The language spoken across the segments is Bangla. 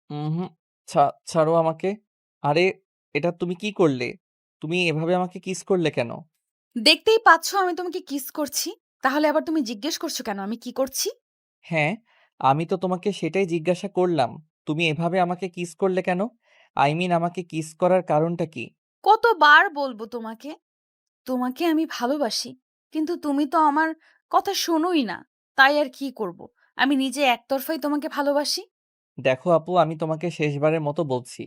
উহুম, ছাড়ো আমাকে। আরে, এটা তুমি কি করলে? তুমি এভাবে আমাকে কিস করলে কেন? দেখতেই পাচ্ছ আমি তোমাকে কিস করছি। তাহলে আবার তুমি জিজ্ঞেস করছো কেন আমি কি করছি? হ্যাঁ, আমি তো তোমাকে সেটাই জিজ্ঞাসা করলাম। তুমি এভাবে আমাকে কিস করলে কেন? আই মিন, আমাকে কিস করার কারণটা কি? কতবার বলবো তোমাকে? তোমাকে আমি ভালোবাসি। কিন্তু তুমি তো আমার কথা শোনোই না। তাই আর কি করব? আমি নিজে একতরফাই তোমাকে ভালোবাসি। দেখো আপু, আমি তোমাকে শেষবারের মতো বলছি,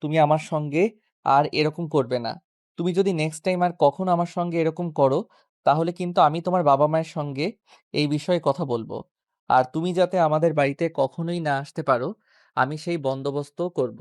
তুমি আমার সঙ্গে আর এরকম করবে না। তুমি যদি নেক্সট টাইম আর কখনো আমার সঙ্গে এরকম করো, তাহলে কিন্তু আমি তোমার বাবা মায়ের সঙ্গে এই বিষয়ে কথা বলবো। আর তুমি যাতে আমাদের বাড়িতে কখনোই না আসতে পারো, আমি সেই বন্দোবস্তও করব।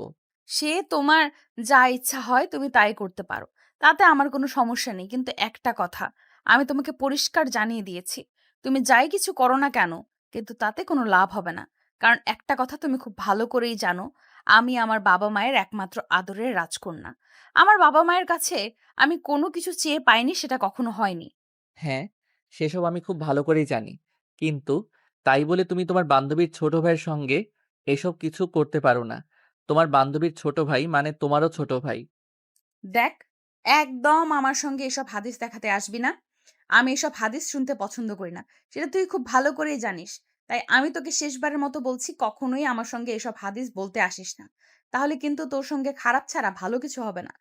সে তোমার যা ইচ্ছা হয় তুমি তাই করতে পারো। তাতে আমার কোনো সমস্যা নেই। কিন্তু একটা কথা, আমি তোমাকে পরিষ্কার জানিয়ে দিয়েছি। তুমি যাই কিছু করো না কেন, কিন্তু তাতে কোনো লাভ হবে না। কারণ একটা কথা তুমি খুব ভালো করেই জানো, আমি আমার বাবা-মায়ের একমাত্র আদরের রাজকন্যা। আমার বাবা-মায়ের কাছে আমি কোনো কিছু চেয়ে পাইনি, সেটা কখনো হয়নি। হ্যাঁ, সেসব আমি খুব ভালো করেই জানি। কিন্তু তাই বলে তুমি তোমার বান্ধবীর ছোট ভাইয়ের সঙ্গে এসব কিছু করতে পারো না। তোমার বান্ধবীর ছোট ভাই মানে তোমারও ছোট ভাই। দেখ, একদম আমার সঙ্গে এসব হাদিস দেখাতে আসবি না। আমি এসব হাদিস শুনতে পছন্দ করি না। সেটা তুই খুব ভালো করেই জানিস। তাই আমি তোকে শেষবারের মতো বলছি, কখনোই আমার সঙ্গে এসব হাদিস বলতে আসিস না। তাহলে কিন্তু তোর সঙ্গে খারাপ ছাড়া ভালো কিছু হবে না।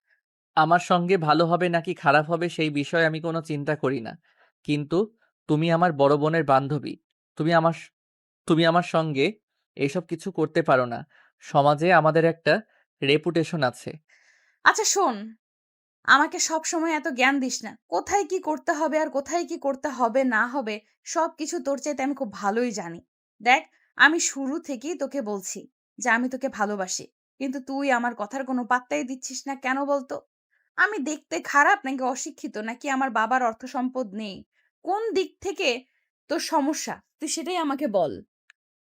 আমার সঙ্গে ভালো হবে নাকি খারাপ হবে সেই বিষয়ে আমি কোনো চিন্তা করি না। কিন্তু তুমি আমার বড় বোনের বান্ধবী। তুমি আমার স তুমি আমার সঙ্গে এসব কিছু করতে পারো না। সমাজে আমাদের একটা রেপুটেশন আছে। আচ্ছা শোন, আমাকে সবসময় এত জ্ঞান দিস না। কোথায় কি করতে হবে আর কোথায় কি করতে হবে না হবে সবকিছু তোর চাইতে আমি খুব ভালোই জানি। দেখ, আমি শুরু থেকেই তোকে বলছি যে আমি তোকে ভালোবাসি। কিন্তু তুই আমার কথার কোনো পাত্তাই দিচ্ছিস না কেন বলতো? আমি দেখতে খারাপ নাকি অশিক্ষিত নাকি আমার বাবার অর্থ সম্পদ নেই? কোন দিক থেকে তোর সমস্যা? তুই সেটাই আমাকে বল।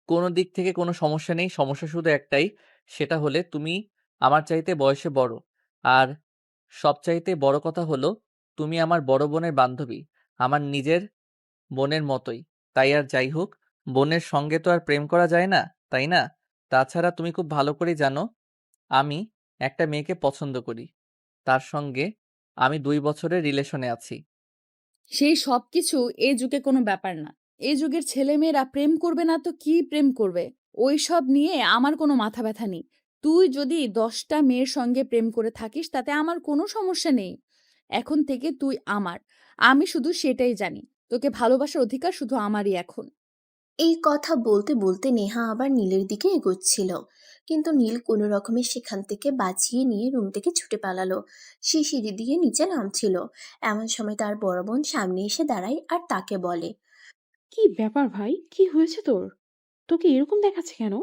কোনো দিক থেকে কোনো সমস্যা নেই। সমস্যা শুধু একটাই, সেটা হলে তুমি আমার চাইতে বয়সে বড়। আর সবচাইতে বড় কথা হলো, তুমি আমার বড় বোনের বান্ধবী। আমার নিজের বোনের মতোই। তাই আর যাই হোক, বোনের সঙ্গে তো আর প্রেম করা যায় না, তাই না? তাছাড়া তুমি খুব ভালো করেই জানো, আমি একটা মেয়েকে পছন্দ করি। তার সঙ্গে আমি ২ বছরের রিলেশনে আছি। সেই সবকিছু এই যুগে কোনো ব্যাপার না। এই যুগের ছেলেমেয়েরা প্রেম করবে না তো কি প্রেম করবে? ওইসব নিয়ে আমার কোনো মাথা ব্যথা নেই। তুই যদি ১০ টা মেয়ের সঙ্গে প্রেম করে থাকিস তাতে আমার কোনো সমস্যা নেই। এখন থেকে তুই আমার। আমি শুধু সেটাই জানি। তোকে ভালোবাসার অধিকার শুধু আমারই এখন। এই কথা বলতে বলতে নেহা আবার নীলের দিকে এগোচ্ছিল, কিন্তু নীল কোনো রকমে সেখান থেকে বাঁচিয়ে নিয়ে রুম থেকে ছুটে পালালো। সে সিঁড়ি দিয়ে নিচে নামছিল, এমন সময় তার বড় বোন সামনে এসে দাঁড়ায় আর তাকে বলে, কি ব্যাপার ভাই? কি হয়েছে তোর? তোকে এরকম দেখাচ্ছে কেন?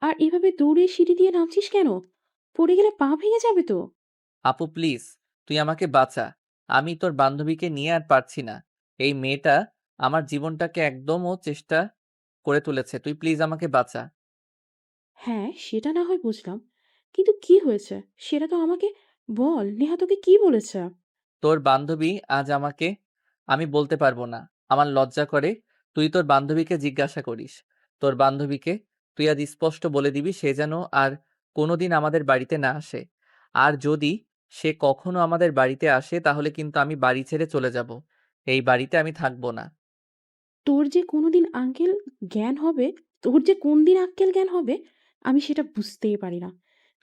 আর এভাবে দৌড়ে সিঁড়ি দিয়ে নামছিস কেন? পড়ে গেলে পা ভেঙে যাবে তো। আপু প্লিজ, তুই আমাকে বাঁচা। আমি তোর বান্ধবীকে নিয়ে আর পারছি না। এই মেয়েটা আমার জীবনটাকে একদমও চেষ্টা করে তুলেছে। তুই প্লিজ আমাকে বাঁচা। হ্যাঁ, সেটা না হয় বুঝলাম। কিন্তু কি হয়েছে? সেটা তো আমাকে বল। নেহা তোকে কি বলেছে? তোর বান্ধবী আজ আমাকে, আমি বলতে পারবো না। আমার লজ্জা করে। তুই তোর বান্ধবীকে জিজ্ঞাসা করিস। তোর বান্ধবীকে তুই আজ স্পষ্ট বলে দিবি সে যেন আর কোনোদিন আমাদের বাড়িতে না আসে। আর যদি সে কখনো আমাদের বাড়িতে আসে তাহলে কিন্তু আমি বাড়ি ছেড়ে চলে যাব। এই বাড়িতে আমি থাকবো না। তোর যে কোনোদিন আঙ্কেল জ্ঞান হবে, তোর যে কোন দিন আক্কেল জ্ঞান হবে, আমি সেটা বুঝতেই পারি না।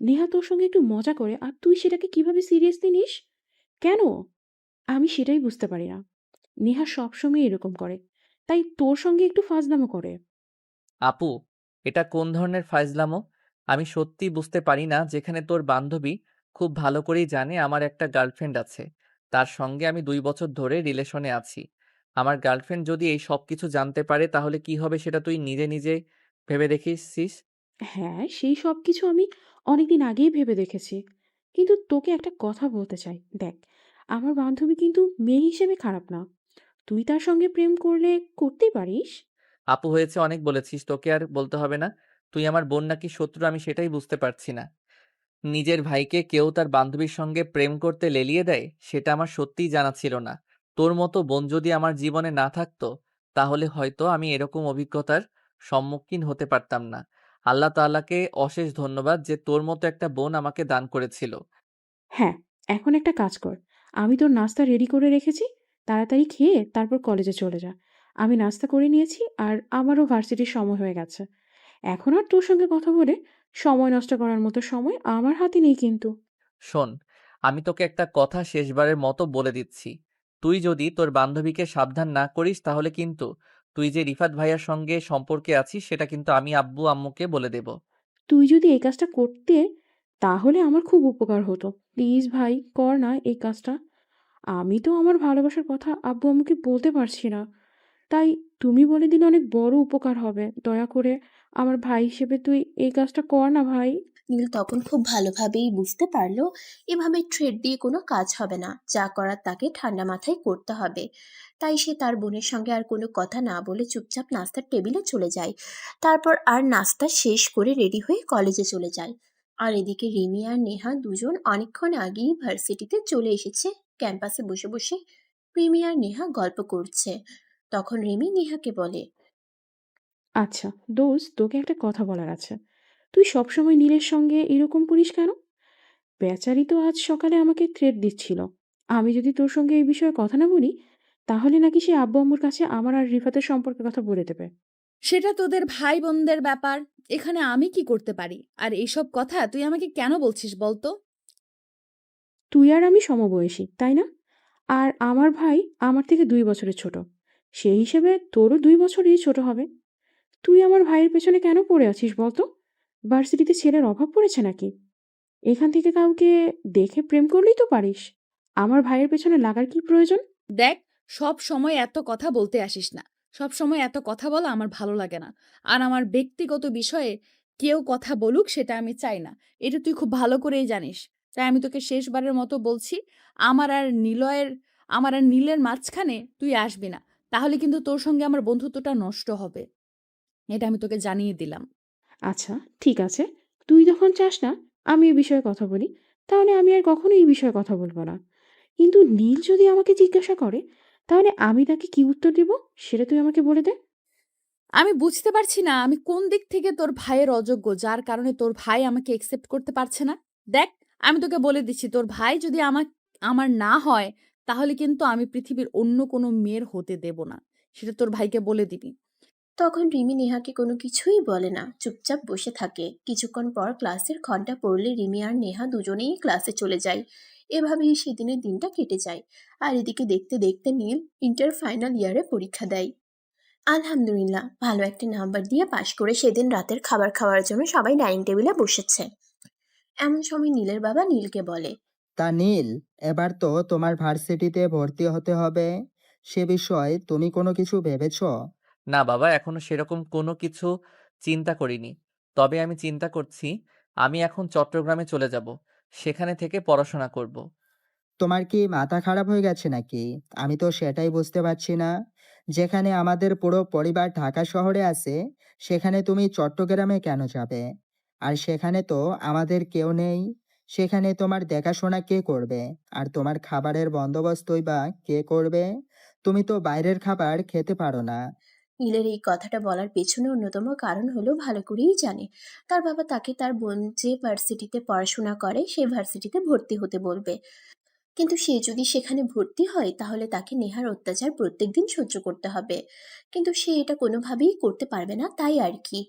নেহা তোর সঙ্গে একটু মজা করে আর তুই সেটাকে কিভাবে সিরিয়াসলি নিস? কেন? আমি সেটাই বুঝতে পারি না। নেহা সবসময় এরকম করে। তাই তোর সঙ্গে একটু ফাজলামো করে। আপু, এটা কোন ধরনের ফাইজলামো? আমি সত্যিই বুঝতে পারি না। যেখানে তোর বান্ধবী খুব ভালো করেই জানে আমার একটা গার্লফ্রেন্ড আছে। তার সঙ্গে আমি ২ বছর ধরে রিলেশনে আছি। আমার গার্লফ্রেন্ড যদি এই সবকিছু জানতে পারে তাহলে কি হবে সেটা তুই নিজে, নিজে ভেবে দেখেছিস? হ্যাঁ, সেই সবকিছু আমি অনেকদিন আগেই ভেবে দেখেছি। কিন্তু তোকে একটা কথা বলতে চাই। দেখ, আমার বান্ধবী কিন্তু মেয়ে হিসেবে খারাপ না। তুই তার সঙ্গে প্রেম করলে করতেই পারিস। আপু হয়েছে, অনেক বলেছিস। তোকে আর বলতে হবে না। তুই আমার বোন নাকি শত্রু আমি সেটাই বুঝতে পারছি না। নিজের ভাইকে কেউ তার বান্ধবীর সঙ্গে প্রেম করতে লেলিয়ে দেয়, সেটা আমার সত্যিই জানা ছিল না। তোর মতো বোন যদি আমার জীবনে না থাকতো, তাহলে হয়তো আমি এরকম অভিজ্ঞতার সম্মুখীন হতে পারতাম না। আল্লাহ তাআলাকে অশেষ ধন্যবাদ যে তোর মতো একটা বোন আমাকে দান করেছিল। হ্যাঁ, এখন একটা কাজ কর। আমি তোর নাস্তা রেডি করে রেখেছি। তাড়াতাড়ি খেয়ে তারপর কলেজে চলে যা। আমি নাস্তা করে নিয়েছি আর আমারও ভার্সিটির সময় হয়ে গেছে। এখন আর তোর সঙ্গে কথা বলে সময় নষ্ট করার মতো সময় আমার হাতে নেই কিন্তু। শোন, আমি তোকে একটা কথা শেষবারের মতো বলে দিচ্ছি। তুই যদি তোর বান্ধবীকে সাবধান না করিস তাহলে কিন্তু তুই যে রিফাত ভাইয়ার সঙ্গে সম্পর্কে আছিস সেটা কিন্তু আমি আব্বু আম্মুকে বলে দেব। তুই যদি এই কাজটা করতে তাহলে আমার খুব উপকার হতো। প্লিজ ভাই কর না এই কাজটা। আমি তো আমার ভালোবাসার কথা আব্বু আম্মুকে বলতে পারছি না। তাই তুমি বলে দিলে অনেক বড় উপকার হবে। দয়া করে আমার ভাই হিসেবে তুই এই কাজটা কর না ভাই। নীল তখন খুব ভালোভাবেই বুঝতে পারলো এভাবে থ্রেড দিয়ে কোনো কাজ হবে না, যা করার তাকে ঠান্ডা মাথায় করতে হবে। তাই সে তার বোনের সঙ্গে আর কোনো কথা না বলে চুপচাপ নাস্তার টেবিলে চলে যায়। তারপর আর নাস্তা শেষ করে রেডি হয়ে কলেজে চলে যায়। আর এদিকে রিমি আর নেহা দুজন অনেকক্ষণ আগেই ভার্সিটিতে চলে এসেছে। ক্যাম্পাসে বসে বসে রিমি আর নেহা গল্প করছে। তখন রিমি নেহাকে বলে, আচ্ছা, দোস্ত তোকে একটা কথা বলার আছে। তুই সবসময় নীলের সঙ্গে এরকম করিস কেন? বেচারি তো আজ সকালে আমাকে থ্রেট দিচ্ছিল। আমি যদি তোর সঙ্গে এই বিষয়ে কথা না বলি, তাহলে নাকি সে আব্বু আম্মুর কাছে আমার আর রিফাতের সম্পর্কের কথা বলে দেবে। সেটা তোদের ভাই বোনদের ব্যাপার। এখানে আমি কি করতে পারি? আর এইসব কথা তুই আমাকে কেন বলছিস বলতো? তুই আর আমি সমবয়সী, তাই না? আর আমার ভাই আমার থেকে 2 বছরের ছোট। সেই হিসেবে তোরও 2 বছরই ছোট হবে। তুই আমার ভাইয়ের পেছনে কেন পড়ে আছিস বলতো? ভার্সিটিতে ছেলের অভাব পড়েছে নাকি? এখান থেকে কাউকে দেখে প্রেম করলেই তো পারিস। আমার ভাইয়ের পেছনে লাগার কি প্রয়োজন? দেখ, সব সময় এত কথা বলতে আসিস না। সব সময় এত কথা বলা আমার ভালো লাগে না। আর আমার ব্যক্তিগত বিষয়ে কেউ কথা বলুক সেটা আমি চাই না। এটা তুই খুব ভালো করেই জানিস। তাই আমি তোকে শেষবারের মতো বলছি, আমার আর নিলয়ের আমার আর নীলের মাঝখানে তুই আসবি না। তাহলে কিন্তু তোর সঙ্গে আমার বন্ধুত্বটা নষ্ট হবে। এটা আমি তোকে জানিয়ে দিলাম। আচ্ছা, ঠিক আছে। তুই যখন চাস না আমি এ বিষয়ে কথা বলি, তাহলে আমি আর কখনো এই বিষয়ে কথা বলব না। কিন্তু নীল যদি আমাকে জিজ্ঞাসা করে, তাহলে আমি তাকে কি উত্তর দেব সেটা তুই আমাকে বলে দে। আমি বুঝতে পারছি না আমি কোন দিক থেকে তোর ভাইয়ের অযোগ্য, যার কারণে তোর ভাই আমাকে একসেপ্ট করতে পারছে না। দেখ, আমি তোকে বলে দিচ্ছি, তোর ভাই যদি আমার না হয়, তাহলে কিন্তু আমি পৃথিবীর অন্য কোনো মেয়ের হতে দেব না। সেটা তোর ভাইকে বলে দিবি। তখন রিমি নেহাকে কোনো কিছুই বলে না, চুপচাপ বসে থাকে। কিছুক্ষণ পর ক্লাসের ঘন্টা পড়লে রিমি আর নেহা দুজনেই ক্লাসে চলে যায়। এভাবেই সেদিনের দিনটা কেটে যায়। আর এদিকে দেখতে দেখতে নীল ইন্টার ফাইনাল ইয়ারে পরীক্ষা দেয়। আলহামদুলিল্লাহ, ভালো একটা নাম্বার দিয়ে পাশ করে সেদিন রাতের খাবার খাওয়ার জন্য সবাই ডাইনিং টেবিলে বসেছে। এমন সময় নীলের বাবা নীলকে বলে, তা নীল, এবার তো তোমার ভার্সিটিতে ভর্তি হতে হবে। সে বিষয়ে তুমি কোনো কিছু ভেবেছো? না বাবা, এখনো সেরকম কোনো কিছু চিন্তা করিনি। তবে আমি চিন্তা করছি আমি এখন চট্টগ্রামে চলে যাব। সেখানে থেকে পড়াশোনা করব। তোমার কি মাথা খারাপ হয়ে গেছে নাকি? আমি তো সেটাই বুঝতে পারছি না। যেখানে আমাদের পুরো পরিবার ঢাকা শহরে আছে, সেখানে তুমি চট্টগ্রামে কেন যাবে? আর সেখানে তো আমাদের কেউ নেই। সেখানে তোমার দেখাশোনা কে করবে? আর তোমার খাবারের বন্দোবস্তই বা কে করবে? তুমি তো বাইরের খাবার খেতে পারো না। নীলের এই কথাটা বলার পেছনে অন্যতম কারণ হলো ভালো করেই জানে তার বাবা তাকে তার বোন যে ভার্সিটিতে পড়াশোনা করে সেই ভার্সিটিতে ভর্তি হতে বলবে। কিন্তু সে যদি সেখানে ভর্তি হয় তাহলে তাকে নেহার অত্যাচার প্রত্যেকদিন সহ্য করতে হবে। কিন্তু সে এটা কোনোভাবেই করতে পারবে না, তাই আর কি।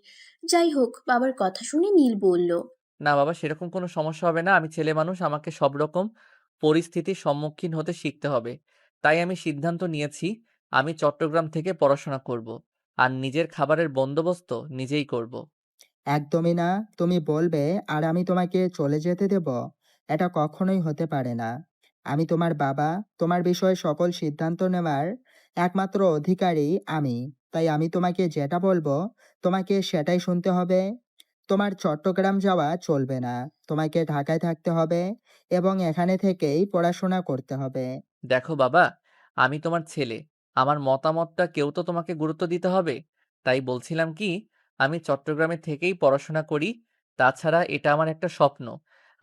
যাই হোক, বাবার কথা শুনে নীল বলল, না বাবা, সেরকম কোনো সমস্যা হবে না। আমি ছেলেমানুষ, আমাকে সব রকম পরিস্থিতির সম্মুখীন হতে শিখতে হবে। তাই আমি সিদ্ধান্ত নিয়েছি আমি চট্টগ্রাম থেকে পড়াশোনা করব। আর নিজের খাবারের বন্দোবস্ত নিজেই করব। একদমই না। তুমি বলবে আর আমি তোমাকে চলে যেতে দেব? এটা কখনোই হতে পারে না। আমি তোমার বাবা, তোমার বিষয়ে সকল সিদ্ধান্ত নেওয়ার একমাত্র অধিকারী আমি। তাই আমি তোমাকে যেটা বলবো, তোমাকে সেটাই শুনতে হবে। তোমার চট্টগ্রাম যাওয়া চলবে না। তোমাকে ঢাকায় থাকতে হবে এবং এখানে থেকেই পড়াশোনা করতে হবে। দেখো বাবা, আমি তোমার ছেলে। আমার মতামতটা কেউ তো তোমাকে গুরুত্ব দিতে হবে। তাই বলছিলাম কি, আমি চট্টগ্রামে থেকেই পড়াশোনা করি। তাছাড়া এটা আমার একটা স্বপ্ন।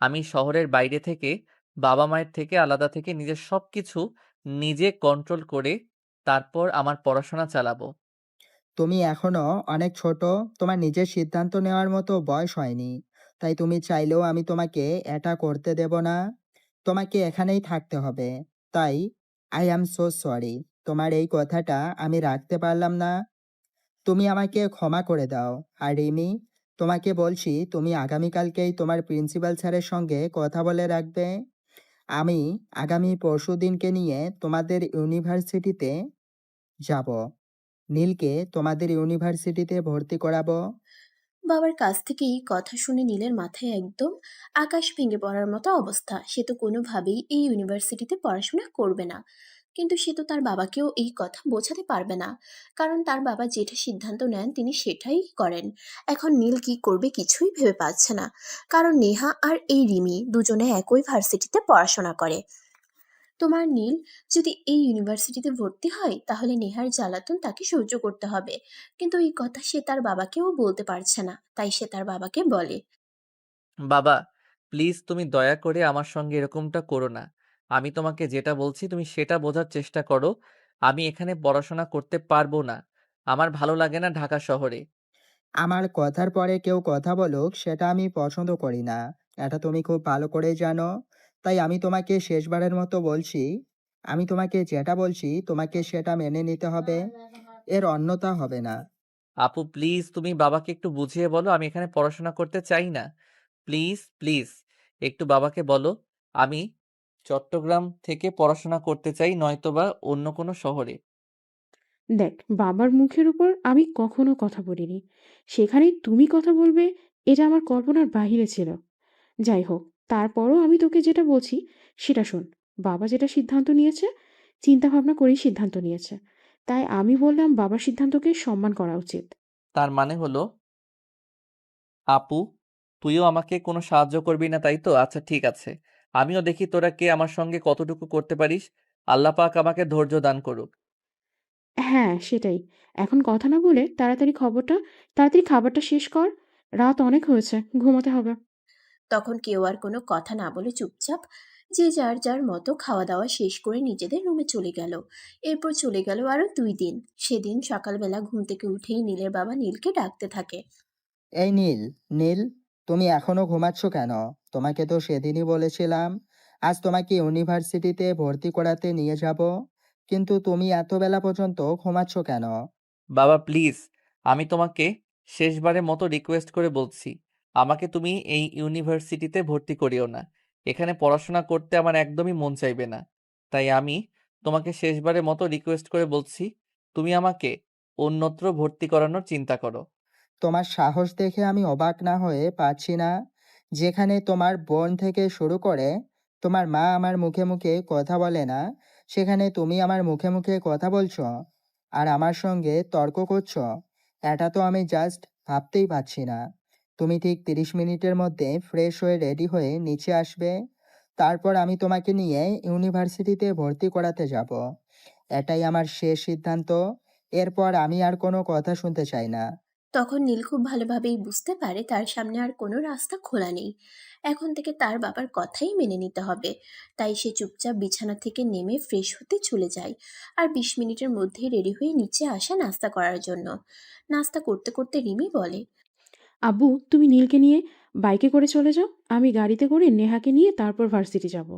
আমি শহরের বাইরে থেকে, বাবা মায়ের থেকে আলাদা থেকে নিজের সবকিছু নিজে কন্ট্রোল করে তারপর আমার পড়াশোনা চালাবো। তুমি এখনো অনেক ছোট, তোমার নিজের সিদ্ধান্ত নেওয়ার মতো বয়স হয়নি। তাই তুমি চাইলেও আমি তোমাকে এটা করতে দেব না। তোমাকে এখানেই থাকতে হবে। তাই আই অ্যাম সো সরি। তোমার এই কথাটা আমি রাখতে পারলাম না। তুমি আমাকে ক্ষমা করে দাও। আর রিমি, তোমাকে বলছি তুমি আগামীকালকেই তোমার প্রিন্সিপাল স্যারের সঙ্গে কথা বলে রাখবে। আমি আগামী পরশুদিনকে নিয়ে তোমাদের ইউনিভার্সিটিতে যাব। নীলকে তোমাদের ইউনিভার্সিটিতে ভর্তি করাবো। বাবার কাছ থেকে এই কথা শুনে নীলের মাথায় একদম আকাশ ভেঙে পড়ার মতো অবস্থা। সে তো কোনোভাবেই এই ইউনিভার্সিটিতে পড়াশোনা করবে না। কিন্তু সে তো তার বাবাকেও এই কথা বোঝাতে পারবে না। কারণ তার বাবা যেটা সিদ্ধান্ত নেন তিনি সেটাই করেন। এখন নীল কি করবে কিছুই ভেবে পাচ্ছে না। কারণ নেহা আর এই রিমি দুজনে একই ভার্সিটিতে পড়াশোনা করে। তোমার নীল যদি এই ইউনিভার্সিটিতে ভর্তি হয় তাহলে নেহার জ্বালাতন তাকে সহ্য করতে হবে। কিন্তু এই কথা সে তার বাবাকেও বলতে পারছে না, তাই সে তার বাবাকে বলে। বাবা, প্লিজ তুমি দয়া করে আমার সঙ্গে এরকমটা করো না। আমি তোমাকে যেটা বলছি তুমি সেটা বোঝার চেষ্টা করো। আমি এখানে পড়াশোনা করতে পারবো না। আমার ভালো লাগে না ঢাকা শহরে। আমার কথার পরে কেউ কথা বলুক সেটা আমি পছন্দ করি না। এটা তুমি খুব ভালো করেই জানো। তাই আমি তোমাকে শেষবারের মতো বলছি, আমি তোমাকে যেটা বলছি তোমাকে সেটা মেনে নিতে হবে। এর অন্যথা হবে না। আপু প্লিজ তুমি বাবাকে একটু বুঝিয়ে বলো আমি এখানে পড়াশোনা করতে চাই না। প্লিজ, প্লিজ একটু বাবাকে বলো আমি চট্টগ্রাম থেকে পড়াশোনা করতে চাই নয়তোবা অন্য কোনো শহরে। দেখ, বাবার মুখের উপর আমি কখনো কথা বলিনি। সেখানে তুমি কথা বলবে, এটা আমার কল্পনার বাহিরে ছিল। যাই হোক, তারপরও আমি তোকে যেটা বলছি সেটা শোন। বাবা যেটা সিদ্ধান্ত নিয়েছে, চিন্তা ভাবনা করেই সিদ্ধান্ত নিয়েছে। তাই আমি বললাম বাবার সিদ্ধান্তকে সম্মান করা উচিত। তার মানে হলো আপু তুইও আমাকে কোনো সাহায্য করবি না তাই তো? আচ্ছা ঠিক আছে, আমিও দেখি তোরা কে আমার সঙ্গে কতটুকু করতে পারিস। আল্লাহ পাক আমাকে ধৈর্য দান করুক। হ্যাঁ, সেটাই। এখন কথা না বলে তাড়াতাড়ি খাবারটা শেষ কর। রাত অনেক হয়েছে, ঘুমাতে হবে। তখন কেউ আর কোনো কথা না বলে চুপচাপ যে যার যার মতো খাওয়া দাওয়া শেষ করে নিজেদের রুমে চলে গেল। এরপর চলে গেল আরো 2 দিন। সেদিন সকালবেলা ঘুম থেকে উঠেই নীলের বাবা নীলকে ডাকতে থাকে। এই নীল, নীল, তুমি এখনো ঘুমাচ্ছ কেন? তোমাকে তো সেদিনই বলেছিলাম আজ তোমাকে ইউনিভার্সিটিতে ভর্তি করাতে নিয়ে যাব। কিন্তু তুমি এত বেলা পর্যন্ত ঘুমাচ্ছ কেন? বাবা প্লিজ, আমি তোমাকে শেষবারের মতো রিকোয়েস্ট করে বলছি, আমাকে তুমি এই ইউনিভার্সিটিতে ভর্তি করিও না। এখানে পড়াশোনা করতে আমার একদমই মন চাইবে না। তাই আমি তোমাকে শেষবারের মতো রিকোয়েস্ট করে বলছি, তুমি আমাকে অন্যত্র ভর্তি করানোর চিন্তা করো। তোমার সাহস দেখে আমি অবাক না হয়ে পারছি না। যেখানে তোমার বোন থেকে শুরু করে তোমার মা আমার মুখে মুখে কথা বলে না, সেখানে তুমি আমার মুখে মুখে কথা বলছো আর আমার সঙ্গে তর্ক করছো। এটা তো আমি জাস্ট ভাবতেই পারছি না। তুমি ঠিক 30 মিনিটের মধ্যে ফ্রেশ হয়ে রেডি হয়ে নিচে আসবে। তারপর আমি তোমাকে নিয়ে ইউনিভার্সিটিতে ভর্তি করাতে যাব। এটাই আমার শেষ সিদ্ধান্ত। এরপর আমি আর কোনো কথা শুনতে চাই না। তখন নীল খুব ভালোভাবেই বুঝতে পারে তার সামনে আর কোনো রাস্তা খোলা নেই। এখন থেকে তার বাবার কথাই মেনে নিতে হবে। তাই সে চুপচাপ বিছানা থেকে নেমে ফ্রেশ হতে চলে যায়। আর 20 মিনিটের মধ্যেই রেডি হয়ে নিচে আসে নাস্তা করার জন্য। নাস্তা করতে করতে রিমি বলে। আব্বু, তুমি নীলকে নিয়ে বাইকে করে চলে যাও। আমি গাড়িতে করে নেহাকে নিয়ে তারপর ভার্সিটি যাব।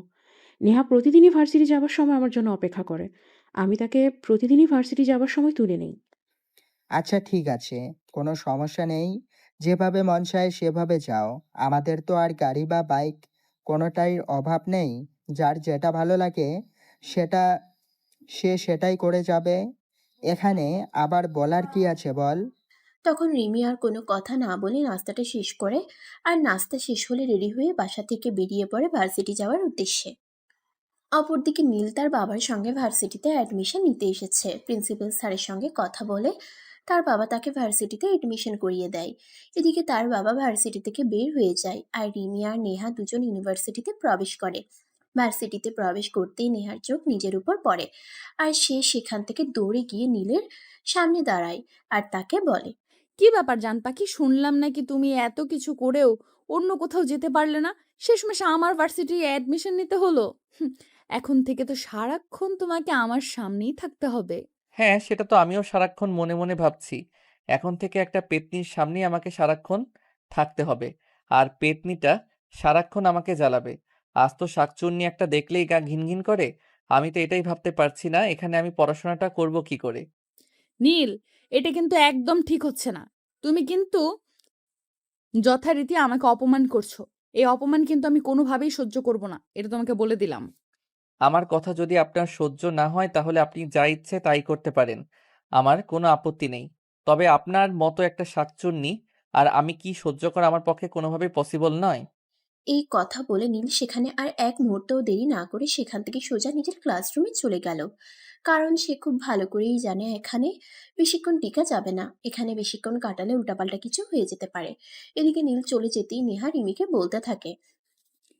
নেহা প্রতিদিনই ভার্সিটি যাবার সময় আমার জন্য অপেক্ষা করে। আমি তাকে প্রতিদিনই ভার্সিটি যাবার সময় তুলে নেই। আচ্ছা ঠিক আছে, কোনো সমস্যা নেই। যেভাবে মন চায় সেভাবে যাও। আমাদের তো আর গাড়ি বা বাইক কোনোটাই অভাব নেই। যার যেটা ভালো লাগে সেটা সে সেটাই করে যাবে। এখানে আবার বলার কি আছে বল? তখন রিমি আর কোনো কথা না বলে নাস্তাটা শেষ করে। আর নাস্তা শেষ হলে রেডি হয়ে বাসা থেকে বেরিয়ে পড়ে ভার্সিটি যাওয়ার উদ্দেশ্যে। অপরদিকে নীল তার বাবার সঙ্গে ভার্সিটিতে অ্যাডমিশন নিতে এসেছে। প্রিন্সিপাল স্যারের সঙ্গে কথা বলে তার বাবা তাকে ভার্সিটিতে এডমিশন করিয়ে দেয়। এদিকে তার বাবা ভার্সিটি থেকে বের হয়ে যায় আর রিমি আর নেহা দুজন ইউনিভার্সিটিতে প্রবেশ করে। ভার্সিটিতে প্রবেশ করতেই নেহার চোখ নিজের উপর পড়ে। আর সে সেখান থেকে দৌড়ে গিয়ে নীলের সামনে দাঁড়ায় আর তাকে বলে। কি ব্যাপার জান পাখি, শুনলাম নাকি তুমি এত কিছু করেও অন্য কোথাও যেতে পারলে না? শেষমেশ আমার ভার্সিটি অ্যাডমিশন নিতে হলো। হুম, এখন থেকে তো সারাক্ষণ তোমাকে আমার সামনেই থাকতে হবে। হ্যাঁ, সেটা তো আমিও সারাক্ষণ মনে মনে ভাবছি। এখন থেকে একটা পেত্নীর সামনেই আমাকে সারাক্ষণ থাকতে হবে। আর পেত্নীটা সারাক্ষণ আমাকে জ্বালাবে। আজ তো শাকচুন্নি একটা দেখলেই গা ঘিনঘিন করে। আমি তো এটাই ভাবতে পারছি না এখানে আমি পড়াশোনাটা করব কি করে। নীল, এটা কিন্তু একদম ঠিক হচ্ছে না। তুমি কিন্তু যথারীতি আমাকে অপমান করছো। এই অপমান কিন্তু আমি কোনোভাবেই সহ্য করব না। এটা তোমাকে বলে দিলাম। আমার কথা যদি আপনার সহ্য না হয় তাহলে আপনি যা ইচ্ছে তাই করতে পারেন। আমার কোনো আপত্তি নেই। তবে আপনার মতো একটা শাকচুন্নি আর আমি কি সহ্য করা আমার পক্ষে কোনোভাবেই পসিবল নয়। এই কথা বলে নীল সেখানে আর এক মুহূর্তও দেরি না করে সেখান থেকে সোজা নিজের ক্লাসরুমে চলে গেল। কারণ সে খুব ভালো করেই জানে এখানে বেশিক্ষণ টিকা যাবে না, এখানে বেশিক্ষণ কাটালে উল্টাপাল্টা কিছু হয়ে যেতে পারে। এদিকে নীল চলে যেতেই নেহা রিমিকে বলতে থাকে,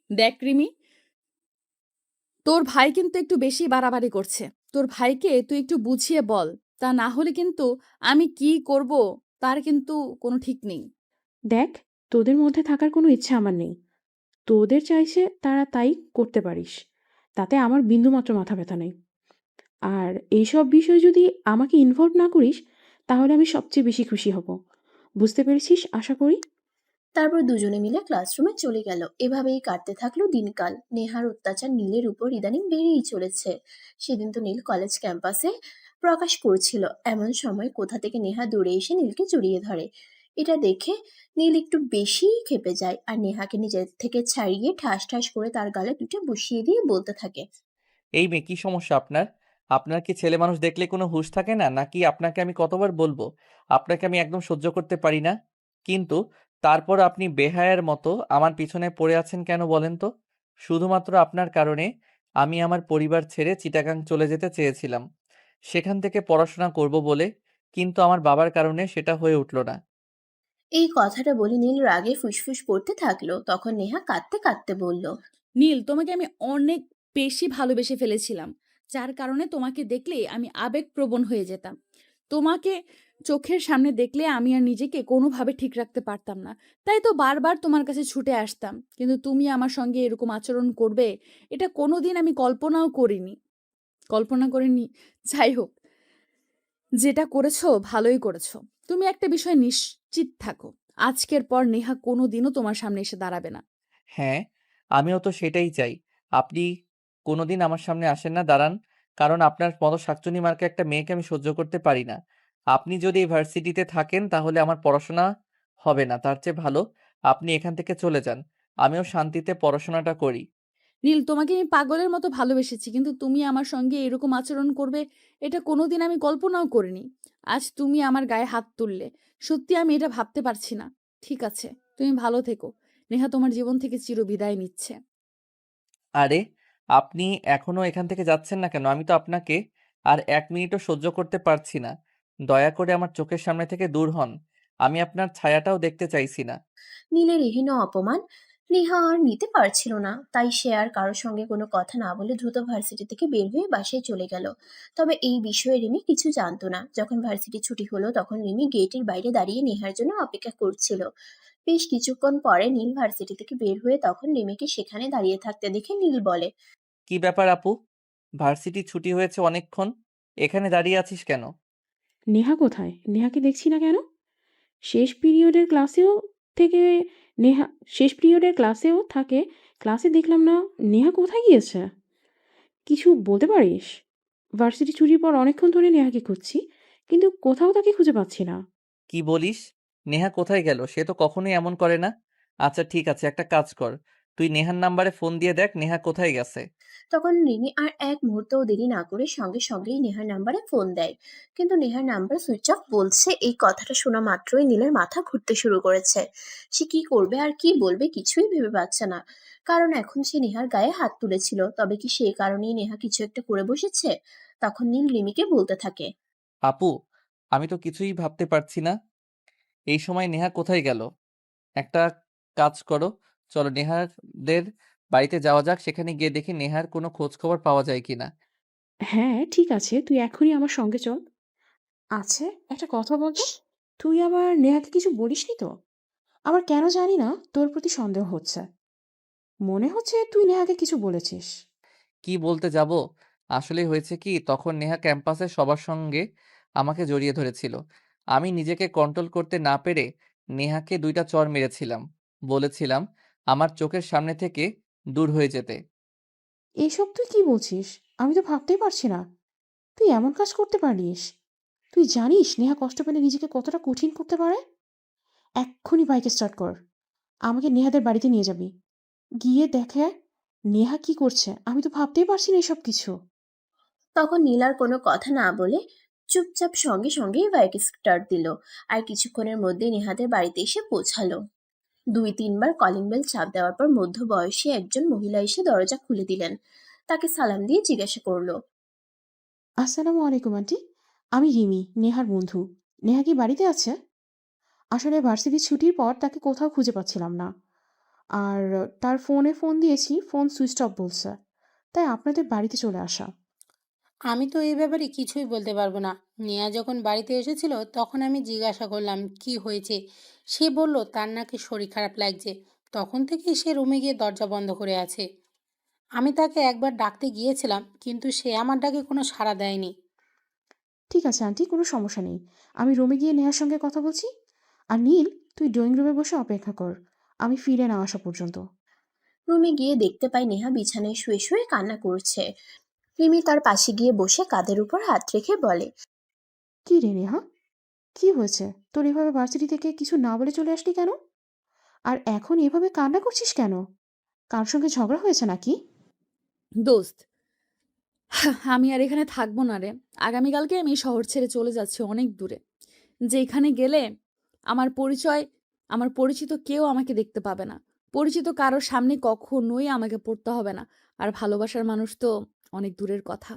দেখ রিমি, তোর ভাই কিন্তু একটু বেশি বাড়াবাড়ি করছে। তোর ভাইকে তুই একটু বুঝিয়ে বল। তা না হলে কিন্তু আমি কি করব তার কিন্তু কোনো ঠিক নেই। দেখ, তোদের মধ্যে থাকার কোনো ইচ্ছা আমার নেই। তোদের চাইছে তারা তাই করতে পারিস, তাতে আমার বিন্দুমাত্র মাথা ব্যথা নেই। আর এইসব বিষয় যদি আমাকে ইনভলভ না করিস, তাহলে আমি সবচেয়ে বেশি খুশি হব। বুঝতে পেরেছিস আশা করি। তারপর দুজনে মিলে ক্লাসরুমে চলে গেল। এভাবেই কাটতে থাকলো দিনকাল। নেহার অত্যাচার নীলের উপর ইদানিং বেড়েই চলেছে। সেদিন তো নীল কলেজ ক্যাম্পাসে প্রকাশ করছিল, এমন সময় কোথা থেকে নেহা দৌড়ে এসে নীলকে জড়িয়ে ধরে। এটা দেখে নীল একটু বেশিই ক্ষেপে যায় আর নেহাকে নিজের থেকে ছাড়িয়ে ঠাস ঠাস করে তার গালে দুটো বসিয়ে দিয়ে বলতে থাকে, এই মেয়ে, কি সমস্যা আপনার? আপনার কি ছেলে মানুষ দেখলে কোনো হুঁশ থাকে না, নাকি আপনাকে আমি কতবার বলবো আপনাকে আমি একদম সহ্য করতে পারি না? কিন্তু তারপর আপনি বেহায়ার মতো আমার পিছনে পড়ে আছেন কেন বলেন তো? শুধুমাত্র আপনার কারণে আমি আমার পরিবার ছেড়ে চিটাগাং চলে যেতে চেয়েছিলাম, সেখান থেকে পড়াশোনা করব বলে। কিন্তু আমার বাবার কারণে সেটা হয়ে উঠল না। এই কথাটা বলে নীল রাগে ফুসফুস করতে থাকলো। তখন নেহা কাঁদতে কাঁদতে বলল, নীল, তোমাকে আমি অনেক বেশি ভালোবেসে ফেলেছিলাম, যার কারণে তোমাকে দেখলেই আমি আবেগপ্রবণ হয়ে যেতাম। তোমাকে চোখের সামনে দেখলে আমি আর নিজেকে কোনোভাবে ঠিক রাখতে পারতাম না। তাই তো বারবার তোমার কাছে ছুটে আসতাম। কিন্তু তুমি আমার সঙ্গে এরকম আচরণ করবে, এটা কোনোদিন আমি কল্পনা করিনি। যাই হোক, যেটা করেছো ভালোই করেছো। তুমি একটা বিষয় নিশ্চিত থাকো, আজকের পর নেহা কোনোদিনও তোমার সামনে এসে দাঁড়াবে না। হ্যাঁ, আমিও তো সেটাই চাই। আপনি কোনোদিন আমার সামনে আসেন না, দাঁড়ান। কারণ আপনার মতো শাকচুন্নি মার্কা একটা মেয়েকে আমি সহ্য করতে পারি না। আপনি যদি এই ভার্সিটিতে থাকেন তাহলে আমার পড়াশোনা হবে না। তার চেয়ে ভালো আপনি এখান থেকে চলে যান। আমিও শান্তিতে পড়াশোনাটা করি। নীল, তোমাকে আমি পাগলের মতো ভালোবেসেছি, কিন্তু তুমি আমার সঙ্গে এরকম আচরণ করবে এটা কোনোদিন আমি কল্পনাও করিনি। আজ তুমি আমার গায়ে হাত তুললে, সত্যি আমি এটা ভাবতে পারছি না। ঠিক আছে, তুমি ভালো থেকো। নেহা তোমার জীবন থেকে চিরবিদায় নিচ্ছে। আরে, আপনি এখনো এখান থেকে যাচ্ছেন না কেন? আমি তো আপনাকে আর 1 মিনিটও সহ্য করতে পারছি না। দয়া করে আমার চোখের সামনে থেকে দূর হন। আমি আপনার ছায়াটাও দেখতে চাইছি না। নীলের এহেন অপমান নেহা আর নিতে পারছিল না। তাই সে আর কারোর সঙ্গে কোনো কথা না বলে দ্রুত ভার্সিটি থেকে বের হয়ে বাসায় চলে গেল। তবে এই বিষয়ে রিমি কিছু জানতো না। যখন ভার্সিটি ছুটি হলো তখন রিমি গেটের বাইরে দাঁড়িয়ে নেহার জন্য অপেক্ষা করছিল। বেশ কিছুক্ষণ পরে নীল ভার্সিটি থেকে বের হয়ে তখন রিমিকে সেখানে দাঁড়িয়ে থাকতে দেখে নীল বলে, কি ব্যাপার আপু? ভার্সিটি ছুটি হয়েছে অনেকক্ষণ। এখানে দাঁড়িয়ে আছিস কেন? নেহা কোথায়? নেহাকে দেখছি না কেন? শেষ পিরিয়ডের ক্লাসেও থেকে নেহা শেষ পিরিয়ডের ক্লাসেও থাকে, ক্লাসে দেখলাম না। নেহা কোথায় গিয়েছে? কিছু বলতে পারিস? ভার্সিটি ছুটির পর অনেকক্ষণ ধরে নেহাকে খুঁজছি, কিন্তু কোথাও তাকে খুঁজে পাচ্ছি না। কি বলিস? নেহা কোথায় গেল? সে তো কখনোই এমন করে না। আচ্ছা ঠিক আছে, একটা কাজ কর। তুই নেহার নাম্বারে ফোন দিয়ে দেখ নেহা কোথায় গেছে। তখন রিমি আর এক মুহূর্তও দেরি না করে সঙ্গে সঙ্গেই নেহার নাম্বারে ফোন দেয়। কিন্তু নেহার নাম্বার সুইচ অফ বলছে। এই কথাটা শোনা মাত্রই নীলের মাথা ঘুরতে শুরু করেছে। সে কি করবে আর কি বলবে কিছুই ভেবে পাচ্ছে না। কারণ এখন সে নেহার গায়ে হাত তুলেছিল, তবে কি সেই কারণেই নেহা কিছু একটা করে বসেছে? তখন নীল রিমিকে বলতে থাকে, আপু, আমি তো কিছুই ভাবতে পারছি না। এই সময় নেহা কোথায় গেল? একটা কাজ করো, চলো নেহাদের বাড়িতে যাওয়া যাক। সেখানে গিয়ে দেখি নেহার কোনো খোঁজ খবর পাওয়া যায় কিনা। হ্যাঁ, ঠিক আছে, তুই এখনই আমার সঙ্গে চল। আচ্ছা, একটা কথা বলতো, তুই আবার নেহাকে কিছু বলিসনি তো? আমার কেন জানি না তোর প্রতি সন্দেহ হচ্ছে। মনে হচ্ছে তুই নেহাকে কিছু বলেছিস। কি বলতে যাব? আসলে হয়েছে কি, তখন নেহা ক্যাম্পাসের সবার সঙ্গে আমাকে জড়িয়ে ধরেছিল। আমি নিজেকে কন্ট্রোল করতে না পেরে নেহাকে ২টা চড় মেরেছিলাম। বলেছিলাম আমার চোখের সামনে থেকে দূর হয়ে যেতে। এসব তুই কি বলছিস? আমি তো ভাবতেই পারছি না তুই এমন কাজ করতে পারিস। তুই জানিস নেহা কষ্ট পেলে নিজেকে কতটা কঠিন করতে পারে? এক্ষুনি বাইক স্টার্ট কর, আমাকে নেহাদের বাড়িতে নিয়ে যাবি। গিয়ে দেখে নেহা কি করছে। আমি তো ভাবতেই পারছি না এসব কিছু। তখন নীল আর কোনো কথা না বলে চুপচাপ সঙ্গে সঙ্গেই বাইক স্টার্ট দিল। আর কিছুক্ষণের মধ্যে নেহাদের বাড়িতে এসে পৌঁছালো। ২-৩ বার কলিং বেল চাপ দেওয়ার পর মধ্যবয়সী একজন মহিলা এসে দরজা খুলে দিলেন। তাকে সালাম দিয়ে জিজ্ঞাসা করলো, আসসালামু আলাইকুম আন্টি, আমি রিমি, নেহার বন্ধু। নেহা কি বাড়িতে আছে? আসলে ভার্সিটির ছুটির পর তাকে কোথাও খুঁজে পাচ্ছিলাম না। আর তার ফোনে ফোন দিয়েছি, ফোন সুইচ অফ বলছে। তাই আপনাদের বাড়িতে চলে আসা। আমি তো এই ব্যাপারে কিছুই বলতে পারবো না। নেহা যখন বাড়িতে এসেছিল তখন আমি জিজ্ঞাসা করলাম কি হয়েছে। সে বলল তার নাকি শরীর খারাপ লাগছে। তখন থেকেই সে রুমে গিয়ে দরজা বন্ধ করে আছে। আমি তাকে একবার ডাকতে গিয়েছিলাম কিন্তু সে আমার ডাকে কোনো সাড়া দেয়নি। ঠিক আছে আন্টি, কোনো সমস্যা নেই। আমি রুমে গিয়ে নেহার সঙ্গে কথা বলছি। আর নীল, তুই ড্রয়িং রুমে বসে অপেক্ষা কর, আমি ফিরে না আসা পর্যন্ত। রুমে গিয়ে দেখতে পাই নেহা বিছানায় শুয়ে শুয়ে কান্না করছে। রিমি তার পাশে গিয়ে বসে কাঁধের উপর হাত রেখে বলে, কি রে নেহা, কি হয়েছে তোর? এভাবে ভার্সিটি থেকে কিছু না বলে চলে আসলি কেন? আর এখন এভাবে কান্না করছিস কেন? কার সঙ্গে ঝগড়া হয়েছে নাকি? দোস্ত, আমি আর এখানে থাকবো না রে। আগামীকালকে আমি শহর ছেড়ে চলে যাচ্ছি অনেক দূরে। যেখানে গেলে আমার পরিচয়, আমার পরিচিত কেউ আমাকে দেখতে পাবে না। পরিচিত কারোর সামনে কখনোই আমাকে পড়তে হবে না। আর ভালোবাসার মানুষ তো অনেক দূরের কথা।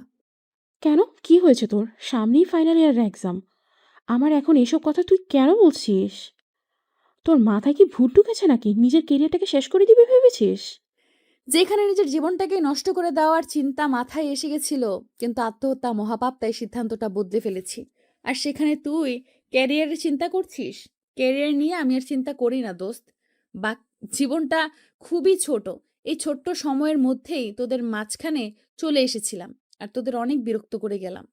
কেন, কি হয়েছে তোর? সামনেই ফাইনাল ইয়ারের এক্সাম। আমার এখন এসব কথা তুই কেন বলছিস? তোর মাথায় কি ভূত ঢুকেছে নাকি? নিজের কেরিয়ারটাকে শেষ করে দিবি ভেবেছিস? যেখানে নিজের জীবনটাকে নষ্ট করে দেওয়ার চিন্তা মাথায় এসে গেছিল, কিন্তু আত্মহত্যা মহাপাপ, তাই সিদ্ধান্তটা বদলে ফেলেছি। আর সেখানে তুই ক্যারিয়ারের চিন্তা করছিস। ক্যারিয়ার নিয়ে আমি আর চিন্তা করি না দোস্ত। বা জীবনটা খুবই ছোট। এই ছোট্ট সময়ের মধ্যেই তোদের মাঝখানে চলে এসেছিলাম। আর তোদের অনেক বিরক্ত করে গেলাম।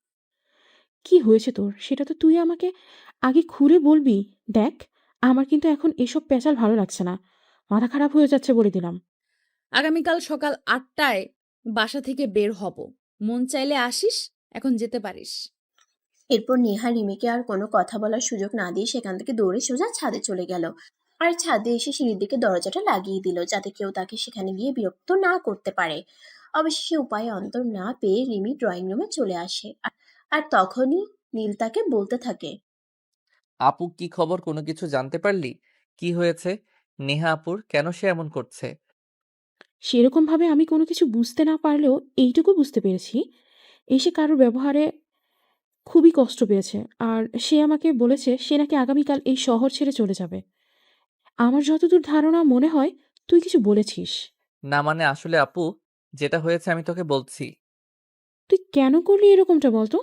কি হয়েছে তোর সেটা তো তুই আমাকে আগে খুলে বলবি। দেখ, আমার কিন্তু এখন এসব পেঁচাল ভালো লাগছে না। মাথা খারাপ হয়ে যাচ্ছে বলে দিলাম। আগামীকাল সকাল ৮টায় বাসা থেকে বের হব। মন চাইলে আসিস, এখন যেতে পারিস। এরপর নেহা রিমিকে আর কোনো কথা বলার সুযোগ না দিয়ে সেখান থেকে দৌড়ে সোজা ছাদে চলে গেল। আর ছাদে এসে সিঁড়ির দিকে দরজাটা লাগিয়ে দিল যাতে কেউ তাকে সেখানে গিয়ে বিরক্ত না করতে পারে। অবশেষে উপায় অন্তর না পেয়ে রিমি ড্রয়িং রুমে চলে আসে। আর তখনই নীল তাকে বলতে থাকে, আপু, কি খবর? কোনো কিছু জানতে পারলি? কি হয়েছে নেহা আপুর? কেন সে এমন করছে? সেরকমভাবে আমি কোনো কিছু বুঝতে না পারলেও এইটুকু বুঝতে পেরেছি, এসে কারোর ব্যবহারে খুবই কষ্ট পেয়েছে। আর সে আমাকে বলেছে সে নাকি আগামীকাল এই শহর ছেড়ে চলে যাবে। আমার যতদূর ধারণা মনে হয় তুই কিছু বলেছিস। না মানে আসলে আপু, যেটা হয়েছে আমি তোকে বলছি। তুই কেন করলি এরকমটা বলতো?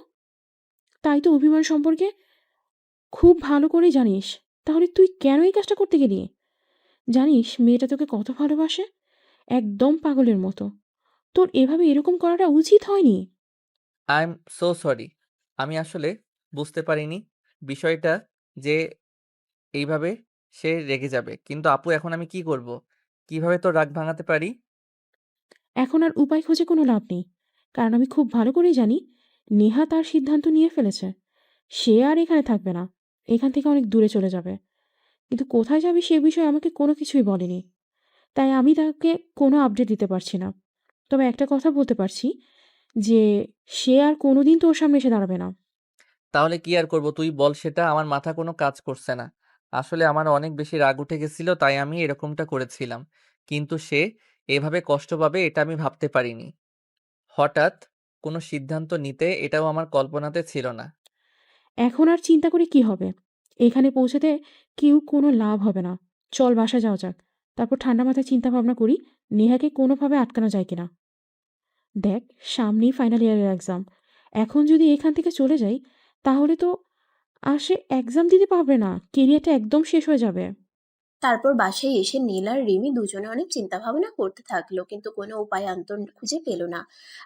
তাই তো অভিমান সম্পর্কে খুব ভালো করেই জানিস। তাহলে তুই কেন এই কাজটা করতে গেলি? জানিস মেয়েটা তোকে কত ভালোবাসে, একদম পাগলের মতো। তোর এভাবে এরকম করাটা উচিত হয়নি। I am so sorry. আমি আসলে বুঝতে পারিনি বিষয়টা, যে এইভাবে সে রেগে যাবে। কিন্তু আপু, এখন আমি কি করব? কিভাবে তোর রাগ ভাঙাতে পারি? এখন আর উপায় খুঁজে কোনো লাভ নেই, কারণ আমি খুব ভালো করেই জানি নেহা তার সিদ্ধান্ত নিয়ে ফেলেছে। সে আর এখানে থাকবে না, এখান থেকে অনেক দূরে চলে যাবে। কিন্তু কোথায় যাবে সে বিষয়ে আমাকে কোনো কিছুই বলেনি। তাই আমি তাকে কোনো আপডেট দিতে পারছি না। তবে একটা কথা বলতে পারছি যে সে আর কোনোদিন তোর সামনে এসে দাঁড়াবে না। তাহলে কি আর করব, তুই বল সেটা। আমার মাথা কোনো কাজ করছে না। আসলে আমার অনেক বেশি রাগ উঠে গেছিল, তাই আমি এরকমটা করেছিলাম। কিন্তু সে এভাবে কষ্ট পাবে এটা আমি ভাবতে পারিনি। হঠাৎ কোনো সিদ্ধান্ত নিতে এটাও আমার কল্পনাতে ছিল না। এখন আর চিন্তা করে কি হবে? এখানে পৌঁছাতে কেউ কোনো লাভ হবে না। চল বাসা যাওয়া যাক। তারপর ঠান্ডা মাথায় চিন্তা ভাবনা করি নেহাকে কোনোভাবে আটকানো যায় কিনা। দেখ, সামনেই ফাইনাল ইয়ারের এক্সাম। এখন যদি এখান থেকে চলে যাই তাহলে তো আর সে এক্সাম দিতে পারবে না, কেরিয়ারটা একদম শেষ হয়ে যাবে। তারপর বাসায় এসে নীল আর রিমি দুজনে অনেক চিন্তা ভাবনা করতে থাকলো, কিন্তু কোনো উপায় খুঁজে পেল না।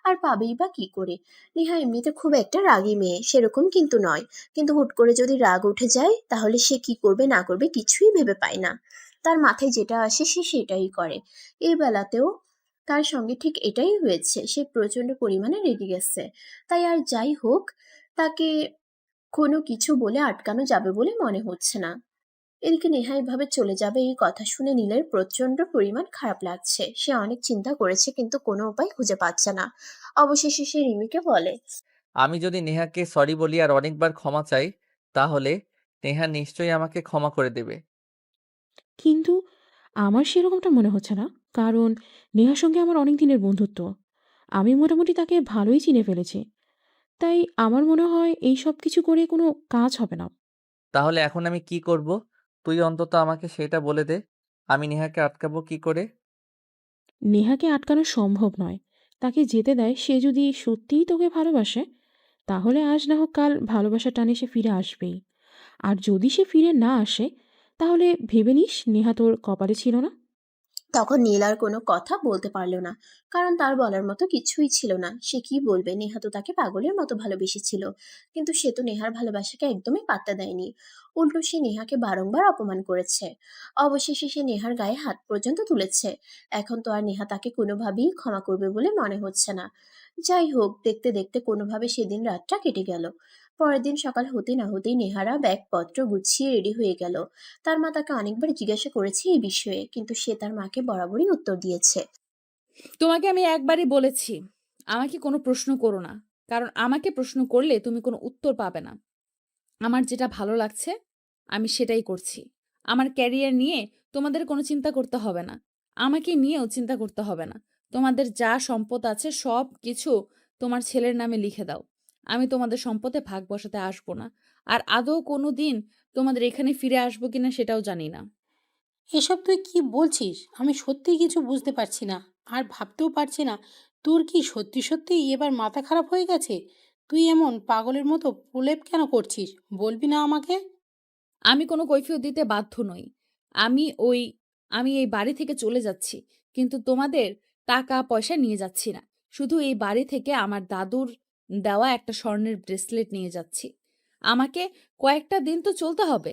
আর পাবেই বা কি করে? নেহা এমনিতে খুব একটা রাগী মেয়ে সেরকম কিন্তু নয়, কিন্তু হুট করে যদি রাগ উঠে যায় তাহলে সে কি করবে না করবে কিছুই ভেবে পায় না। তার মাথায় যেটা আসে সে সেটাই করে। এই বেলাতেও তার সঙ্গে ঠিক এটাই হয়েছে, সে প্রচন্ড পরিমাণে রেগে গেছে। তাই আর যাই হোক, তাকে কোনো কিছু বলে আটকানো যাবে বলে মনে হচ্ছে না। এদিকে নেহা এভাবে চলে যাবে এই কথা শুনে নীলের প্রচন্ড পরিমাণ খারাপ লাগছে। সে অনেক চিন্তা করেছে কিন্তু কোনো উপায় খুঁজে পাচ্ছে না। অবশেষে সে রিমিকে বলে, আমি যদি নেহাকে সরি বলি আর অনেকবার ক্ষমা চাই, তাহলে নেহা নিশ্চয়ই আমাকে ক্ষমা করে দেবে। কিন্তু আমার সেরকমটা মনে হচ্ছে না, কারণ নেহার সঙ্গে আমার অনেক দিনের বন্ধুত্ব। আমি মোটামুটি তাকে ভালোই চিনে ফেলেছি। তাই আমার মনে হয় এই সব কিছু করে কোনো কাজ হবে না। তাহলে এখন আমি কি করব? তুই অন্তত আমাকে সেটা বলে দে। আমি নেহাকে আটকাবো কি করে? নেহাকে আটকানো সম্ভব নয়। তাকে যেতে দেয়, সে যদি সত্যিই তোকে ভালোবাসে, তাহলে আজ না হোক কাল ভালোবাসার টানে সে ফিরে আসবেই। আর যদি সে ফিরে না আসে, তাহলে ভেবে নিস নেহা তোর কপালে ছিল না। তখন নীল আর কোনো কথা বলতে পারলো না, কারণ তার বলার মতো কিছুই ছিল না। সে কি বলবে? নেহা তো তাকে পাগলের মতো ভালোবেসেছিল, কিন্তু সে তো নেহার ভালোবাসাকে একদমই পাত্তা দেয়নি। উল্টো সে নেহাকে বারংবার অপমান করেছে। অবশেষে সে নেহার গায়ে হাত পর্যন্ত তুলেছে। এখন তো আর নেহা তাকে কোনোভাবেই ক্ষমা করবে বলে মনে হচ্ছে না। যাই হোক, দেখতে দেখতে কোনোভাবে সেদিন রাতটা কেটে গেল। পরের দিন সকাল হতে না হতেই নেহারা ব্যাগপত্র গুছিয়ে রেডি হয়ে গেল। তার মা তাকে অনেকবার জিজ্ঞাসা করেছে এই বিষয়ে, কিন্তু সে তার মাকে বরাবরই উত্তর দিয়েছে। তোমাকে আমি একবারই বলেছি, আমাকে কোনো প্রশ্ন করো না। কারণ আমাকে প্রশ্ন করলে তুমি কোনো উত্তর পাবে না। আমার যেটা ভালো লাগছে আমি সেটাই করছি। আমার ক্যারিয়ার নিয়ে তোমাদের কোনো চিন্তা করতে হবে না। আমাকে নিয়েও চিন্তা করতে হবে না। তোমাদের যা সম্পদ আছে সব কিছু তোমার ছেলের নামে লিখে দাও। আমি তোমাদের সম্পদে ভাগ বসাতে আসবো না। আর আদৌ কোনো দিন তোমাদের এখানে ফিরে আসবো কিনা সেটাও জানি না। এসব তুই কি বলছিস? আমি সত্যিই কিছু বুঝতে পারছি না, আর ভাবতেও পারছি না। তোর কি সত্যি সত্যিই এবার মাথা খারাপ হয়ে গেছে? তুই এমন পাগলের মতো প্রলেপ কেন করছিস? বলবি না আমাকে? আমি কোনো কৈফিয়ত দিতে বাধ্য নই। আমি ওই আমি এই বাড়ি থেকে চলে যাচ্ছি। কিন্তু তোমাদের টাকা-পয়সা নিয়ে যাচ্ছি না। শুধু এই বাড়ি থেকে আমার দাদুর দেওয়া একটা স্বর্ণের ব্রেসলেট নিয়ে যাচ্ছি। আমাকে কয়েকটা দিন তো চলতে হবে।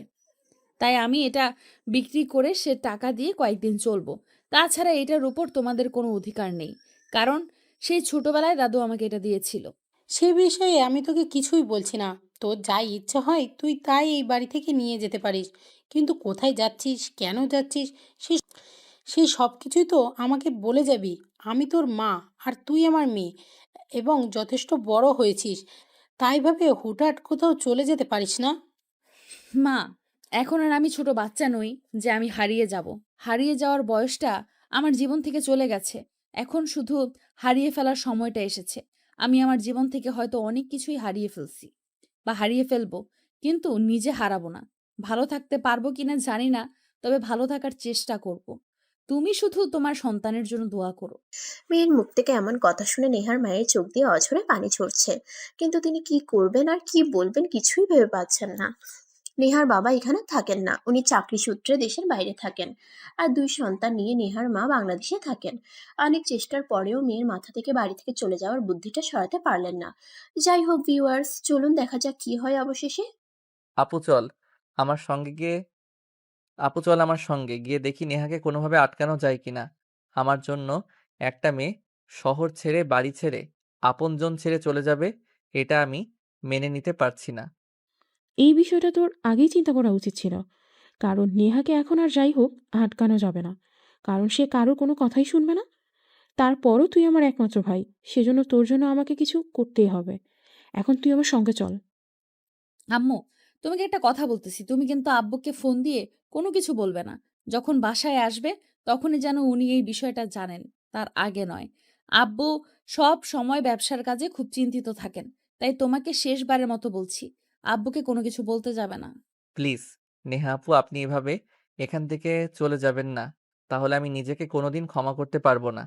তাই আমি এটা বিক্রি করে সে টাকা দিয়ে কয়েকদিন চলবো। তাছাড়া এটার উপর তোমাদের কোনো অধিকার নেই। কারণ সেই ছোটবেলায় দাদু আমাকে এটা দিয়েছিল। সে বিষয়ে আমি তোকে কিছুই বলছি না। তোর যাই ইচ্ছে হয় তুই তাই এই বাড়ি থেকে নিয়ে যেতে পারিস, কিন্তু কোথায় যাচ্ছিস, কেন যাচ্ছিস, সে সেই সব কিছুই তো আমাকে বলে যাবি। আমি তোর মা, আর তুই আমার মেয়ে, এবং যথেষ্ট বড় হয়েছিস। তাই ভাবে হুটহাট কোথাও চলে যেতে পারিস না। মা, এখন আর আমি ছোট বাচ্চা নই যে আমি হারিয়ে যাব। হারিয়ে যাওয়ার বয়সটা আমার জীবন থেকে চলে গেছে। এখন শুধু হারিয়ে ফেলার সময়টা এসেছে। আমি আমার জীবন থেকে হয়তো অনেক কিছুই হারিয়ে ফেলছি বা হারিয়ে ফেলবো, কিন্তু নিজে হারাবো না। ভালো থাকতে পারবো কিনা জানি না, তবে ভালো থাকার চেষ্টা করব। তুমি শুধু তোমার সন্তানের জন্য দোয়া করো। মেয়ের মুখ থেকে এমন কথা শুনে নেহার মায়ের চোখ দিয়ে অঝরে পানি ঝরছে, কিন্তু তিনি কি করবেন আর কি বলবেন কিছুই ভেবে পাচ্ছেন না। নেহার বাবা এখানে থাকেন না, উনি চাকরি সূত্রে দেশের বাইরে থাকেন। আর দুই সন্তান নিয়ে নেহার মা বাংলাদেশে থাকেন। অনেক চেষ্টার পরেও মেয়ের মাথা থেকে বাড়ি থেকে চলে যাওয়ার বুদ্ধিটা সরাতে পারলেন না। যাই হোক ভিউয়ার্স, চলুন দেখা যাক কি হয় অবশেষে। আপু চল আমার সঙ্গে গিয়ে আপু চল আমার সঙ্গে গিয়ে দেখি নেহাকে কোনোভাবে আটকানো যায় কিনা। আমার জন্য একটা মেয়ে শহর ছেড়ে বাড়ি ছেড়ে আপনজন ছেড়ে চলে যাবে, এটা আমি মেনে নিতে পারছি না। এই বিষয়টা তোর আগেই চিন্তা করা উচিত ছিল। কারণ নেহাকে এখন আর যাই হোক আটকানো যাবে না, কারণ সে কারোর কোনো কথাই শুনবে না। তারপরও তুই আমার একমাত্র ভাই, সেজন্য তোর জন্য আমাকে কিছু করতেই হবে। এখন তুই আমার সঙ্গে চল। আম্মু, তোমাকে একটা কথা বলতেছি। তুমি কিন্তু আব্বুকে ফোন দিয়ে কোনো কিছু বলবে না। যখন বাসায় আসবে তখনই যেন উনি এই বিষয়টা জানেন, তার আগে নয়। আব্বু সব সময় ব্যবসার কাজে খুব চিন্তিত থাকেন। তাই তোমাকে শেষবারের মতো বলছি, আব্বুকে কোনো কিছু বলতে যাবে না। প্লিজ নেহা আপু, আপনি এভাবে এখান থেকে চলে যাবেন না। তাহলে আমি নিজেকে কোনোদিন ক্ষমা করতে পারবো না।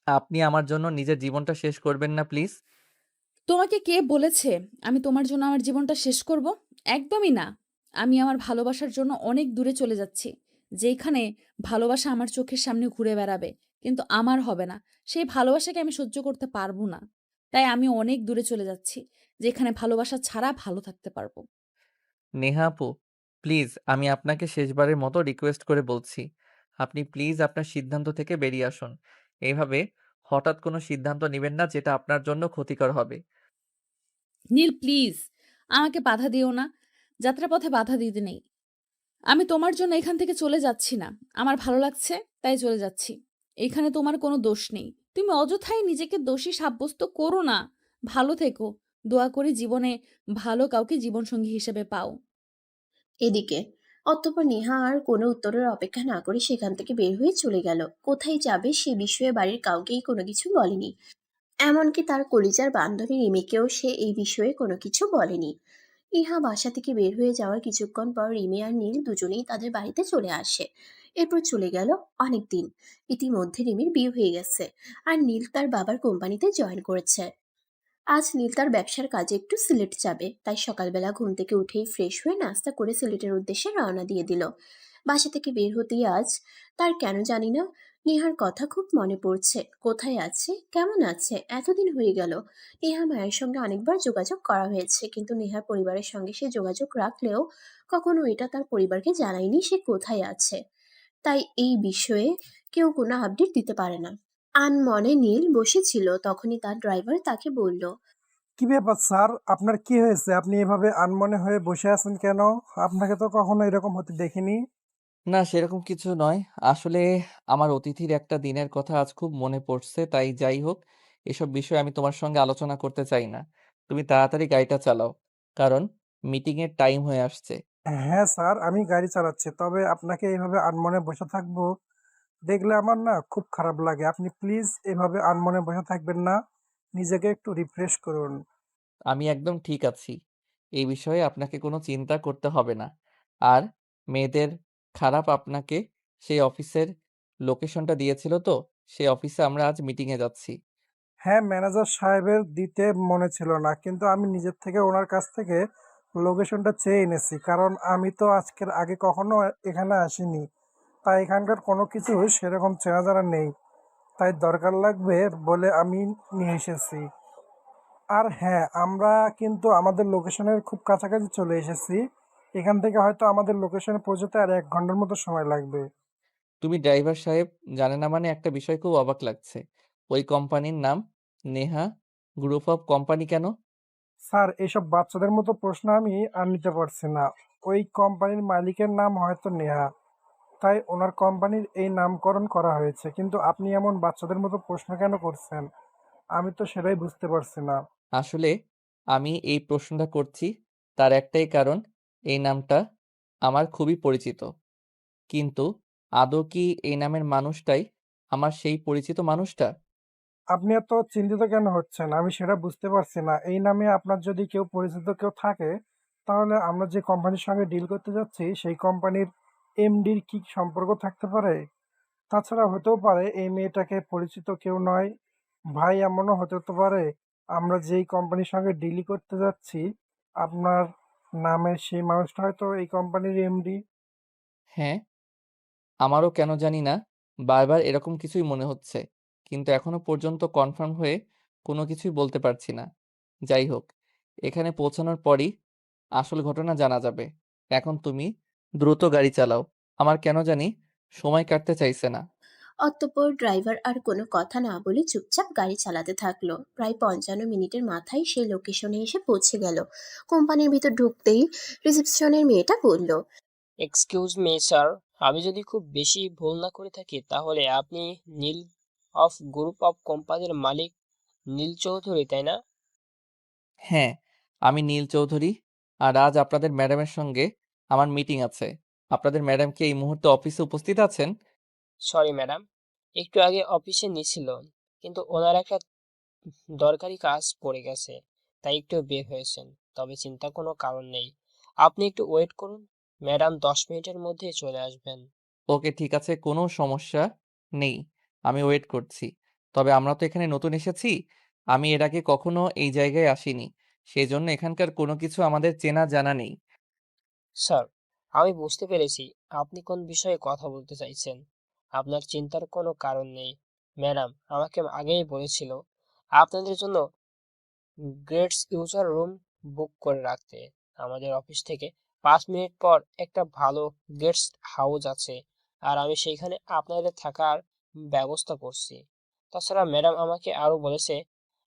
আপনি আমার জন্য নিজের জীবনটা শেষ করবেন না প্লিজ। তোমাকে কে বলেছে আমি তোমার জন্য আমার জীবনটা শেষ করব? একদমই না। আমি আমার ভালোবাসার জন্য অনেক দূরে চলে যাচ্ছি। যেইখানে ভালোবাসা আমার চোখের সামনে ঘুরে বেড়াবে। কিন্তু আমার হবে না। সেই ভালোবাসাকে আমি সহ্য করতে পারব না। তাই আমি অনেক দূরে চলে যাচ্ছি। যেখানে ভালোবাসা ছাড়া ভালো থাকতে পারবো। নেহা আপু, প্লিজ আমি আপনাকে শেষবারের মতো রিকোয়েস্ট করে বলছি। আপনি প্লিজ আপনার সিদ্ধান্ত থেকে বেরিয়ে আসুন। এভাবে হঠাৎ কোনো সিদ্ধান্ত নিবেন না যেটা আপনার জন্য ক্ষতিকর হবে। নীল প্লিজ আমাকে বাধা দিও না। যাত্রাপথে বাধা দিতে নেই। আমি তোমার জন্য এখান থেকে চলে যাচ্ছি না। আমার ভালো লাগছে তাই চলে যাচ্ছি। এখানে তোমার কোনো দোষ নেই। তুমি অযথাই নিজেকে দোষী সাব্যস্ত করো না। ভালো থেকো। দোয়া করি জীবনে ভালো কাউকে জীবনসঙ্গী হিসেবে পাও। এদিকে অতঃপর নেহা আর কোনো উত্তরের অপেক্ষা না করে সেখান থেকে বের হয়ে চলে গেল। কোথায় যাবে সে বিষয়ে বাড়ির কাউকেই কোনো কিছু বলেনি। এমনকি তার কলিজার বান্ধবী রিমিকেও সে এই বিষয়ে কোনো কিছু বলেনি। ইহা বাসা থেকে বের হয়ে যাওয়ার কিছুক্ষণ পর রিমি আর নীল দুজনেই তাদের বাড়িতে চলে আসে। এরপর চলে গেল অনেক দিন। ইতিমধ্যে রিমির বিয়ে হয়ে গেছে আর নীল তার বাবার কোম্পানিতে জয়েন করেছে। আজ নীল তার ব্যবসার কাজে একটু সিলেট যাবে, তাই সকালবেলা ঘুম থেকে উঠেই ফ্রেশ হয়ে নাস্তা করে সিলেটের উদ্দেশ্যে রওনা দিয়ে দিল। বাসা থেকে বের হতেই আজ তার কেন জানি না নেহার কথা খুব মনে পড়ছে। কোথায় আছে, কেমন আছে, এতদিন হয়ে গেল। নেহা মায়ের সঙ্গে অনেকবার যোগাযোগ করা হয়েছে, কিন্তু নেহার পরিবারের সঙ্গে সে যোগাযোগ রাখলেও কখনো এটা তার পরিবারকে জানায়নি সে কোথায় আছে। তাই এই বিষয়ে কেউ কোনো আপডেট দিতে পারে না। আনমনে নীল বসেছিল, তখনই তার ড্রাইভার তাকে বলল, কি ব্যাপার স্যার, আপনার কি হয়েছে? আপনি এভাবে আনমনে হয়ে বসে আছেন কেন? আপনাকে তো কখনো এরকম হতে দেখিনি। না, সেরকম কিছু নয়। আসলে আমার অতিথির একটা দিনের কথা আজ খুব মনে পড়ছে। তাই যাই হোক, এসব বিষয়ে আমি তোমার সঙ্গে আলোচনা করতে চাই না। তুমি তাড়াতাড়ি গাড়িটা চালাও। কারণ মিটিং এর টাইম হয়ে আসছে। হ্যাঁ স্যার, আমি গাড়ি চালাচ্ছি, তবে আপনাকে এইভাবে আনমনে বসে থাকবো দেখলে আমার না খুব খারাপ লাগে। আপনি প্লিজ এভাবে আনমনে বসে থাকবেন না, নিজেকে একটু রিফ্রেশ করুন। আমি একদম ঠিক আছি। এই বিষয়ে আপনাকে কোনো চিন্তা করতে হবে না। আর মেয়েদের খারাপ আপনাকে সেই অফিসের লোকেশনটা দিয়েছিল তো? সেই অফিসে আমরা আজ মিটিং এ যাচ্ছি। হ্যাঁ, ম্যানেজার সাহেবের দিতে মনে ছিল না, কিন্তু আমি নিজের থেকে ওনার কাছ থেকে লোকেশনটা চেয়ে এনেছি, কারণ আমি তো আজকের আগে কখনো এখানে আসিনি। তাই এখানকার কোনো কিছু সেরকম চেনা জানা নেই, তাই দরকার লাগবে বলে আমি নিয়ে এসেছি। আর হ্যাঁ, আমরা কিন্তু আমাদের লোকেশনের খুব কাছাকাছি চলে এসেছি। এখান থেকে হয়তো আমাদের লোকেশনে পৌঁছতে আর 1 ঘন্টার মতো সময় লাগবে। তুমি ড্রাইভার সাহেব জানে না মানে একটা বিষয় খুব অবাক লাগছে। ওই কোম্পানির নাম নেহা গ্রুপ অফ কোম্পানি কেন? স্যার, এইসব বাচ্চাদের মতো প্রশ্ন আমি আর নিতে পারছি না। ওই কোম্পানির মালিকের নাম হয়তো নেহা, তাই ওনার কোম্পানির এই নামকরণ করা হয়েছে। কিন্তু আপনি এমন বাচ্চাদের মতো প্রশ্ন কেন করছেন? আমি তো সেটাই বুঝতে পারছি না। আসলে আমি এই প্রশ্নটা করছি তার একটাই কারণ, এই নামটা আমার খুবই পরিচিত। কিন্তু আদৌ কি এই নামের মানুষটাই আমার সেই পরিচিত মানুষটা? আপনি এত চিন্তিত কেন হচ্ছেন? আমি সেটা বুঝতে পারছি না। এই নামে আপনার যদি কেউ পরিচিত কেউ থাকে, তাহলে আমরা যে কোম্পানির সঙ্গে ডিল করতে যাচ্ছি, সেই কোম্পানির এমডির কি সম্পর্ক থাকতে পারে? তাছাড়া হতেও পারে এই মেয়েটাকে পরিচিত কেউ নয়। ভাই, এমনও হতে তো পারে আমরা যেই কোম্পানির সঙ্গে ডিলই করতে যাচ্ছি, আপনার নামের সেই মানুষটা হয়তো এই কোম্পানির এমডি। হ্যাঁ, আমারও কেন জানি না বারবার এরকম কিছুই মনে হচ্ছে। কিন্তু এখনো পর্যন্ত কনফার্ম হয়ে কোনো কিছুই বলতে পারছি না। যাই হোক, এখানে পৌঁছানোর পরই আসল ঘটনা জানা যাবে। এখন তুমি দ্রুত গাড়ি চালাও। আমার কেন জানি সময় কাটতে চাইছে না। অতঃপর ড্রাইভার আর কোনো কথা না বলে চুপচাপ গাড়ি চালাতে থাকলো। প্রায় 55 মিনিটের মাথায় সে লোকেশনে এসে পৌঁছে গেল। কোম্পানির ভিতর ঢুকতেই রিসেপশনের মেয়েটা বলল, এক্সকিউজ মি স্যার, আমি যদি খুব বেশি ভুল না করে থাকি তাহলে আপনি নীল অফ গ্রুপ অফ কোম্পানির মালিক নীল চৌধুরী, তাই না? হ্যাঁ, আমি নীল চৌধুরী। আর আজ আপনাদের ম্যাডামের সঙ্গে আমার মিটিং আছে। আপনাদের ম্যাডাম কি এই মুহূর্তে অফিসে উপস্থিত আছেন? সরি ম্যাডাম, একটু আগে অফিসে নিছিল, কিন্তু ওনার একটা দরকারি কাজ পড়ে গেছে, তাই একটু বের হয়েছেন। তবে চিন্তার কোনো কারণ নেই, আপনি একটু ওয়েট করুন, ম্যাডাম 10 মিনিটের মধ্যে চলে আসবেন। ওকে, ঠিক আছে, কোনো সমস্যা নেই। আমি ওয়েট করছি। তবে আমরা তো এখানে নতুন এসেছি। আমি এর আগে কখনো এই জায়গায় আসিনি। সেজন্য এখানকার কোনো কিছু আমাদের চেনা জানা নেই। স্যার, আমি বুঝতে পেরেছি আপনি কোন বিষয়ে কথা বলতে চাইছেন। আপনার চিন্তার কোনো কারণ নেই। ম্যাডাম আমাকে আগেই বলেছিল আপনাদের জন্য গেস্ট ইউজার রুম বুক করে রাখতে। আমাদের অফিস থেকে 5 মিনিট পর একটা ভালো গেস্ট হাউস আছে, আর আমি সেইখানে আপনাদের থাকার ব্যবস্থা করছি। তাছাড়া ম্যাডাম আমাকে আরো বলেছে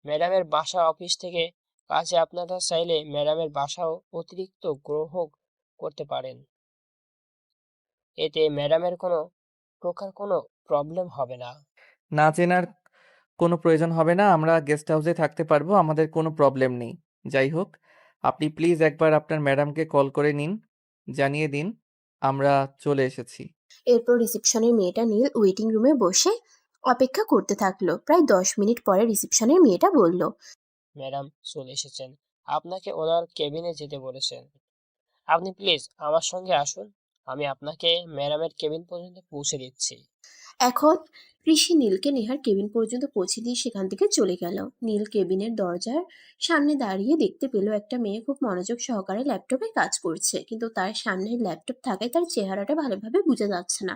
ম্যাডামের বাসা অফিস থেকে কাছে, আপনারা চাইলে ম্যাডামের বাসাও অতিরিক্ত গ্রহণ করতে পারেন। এতে ম্যাডামের কোনো প্রবলেম হবে না। না চেনার কোনো প্রয়োজন হবে না, আমরা গেস্ট হাউসে থাকতে পারবো, আমাদের কোনো প্রবলেম নেই। যাই হোক, আপনি প্লিজ একবার আপনার ম্যাডামকে কল করে নিন, জানিয়ে দিন আমরা চলে এসেছি। এরপর রিসেপশনের মেয়েটা নীল ওয়েটিং রুমে বসে অপেক্ষা করতে থাকলো। প্রায় 10 মিনিট পরে রিসেপশনের মেয়েটা বলল, ম্যাডাম চলে এসেছেন, আপনাকে ওনার কেবিনে যেতে বলেছেন। আপনি প্লিজ আমার সঙ্গে আসুন, আমি আপনাকে ম্যাডামের কেবিন পর্যন্ত পৌঁছে দিচ্ছি। এখন ঋষি নীলকে নেহার কেবিন পর্যন্ত পৌঁছে দিয়ে সেখান থেকে চলে গেল। নীল কেবিনের দরজার সামনে দাঁড়িয়ে দেখতে পেল একটা মেয়ে খুব মনোযোগ সহকারে ল্যাপটপে কাজ করছে, কিন্তু তার সামনে ল্যাপটপ থাকায় তার চেহারাটা ভালোভাবে বোঝা যাচ্ছে না।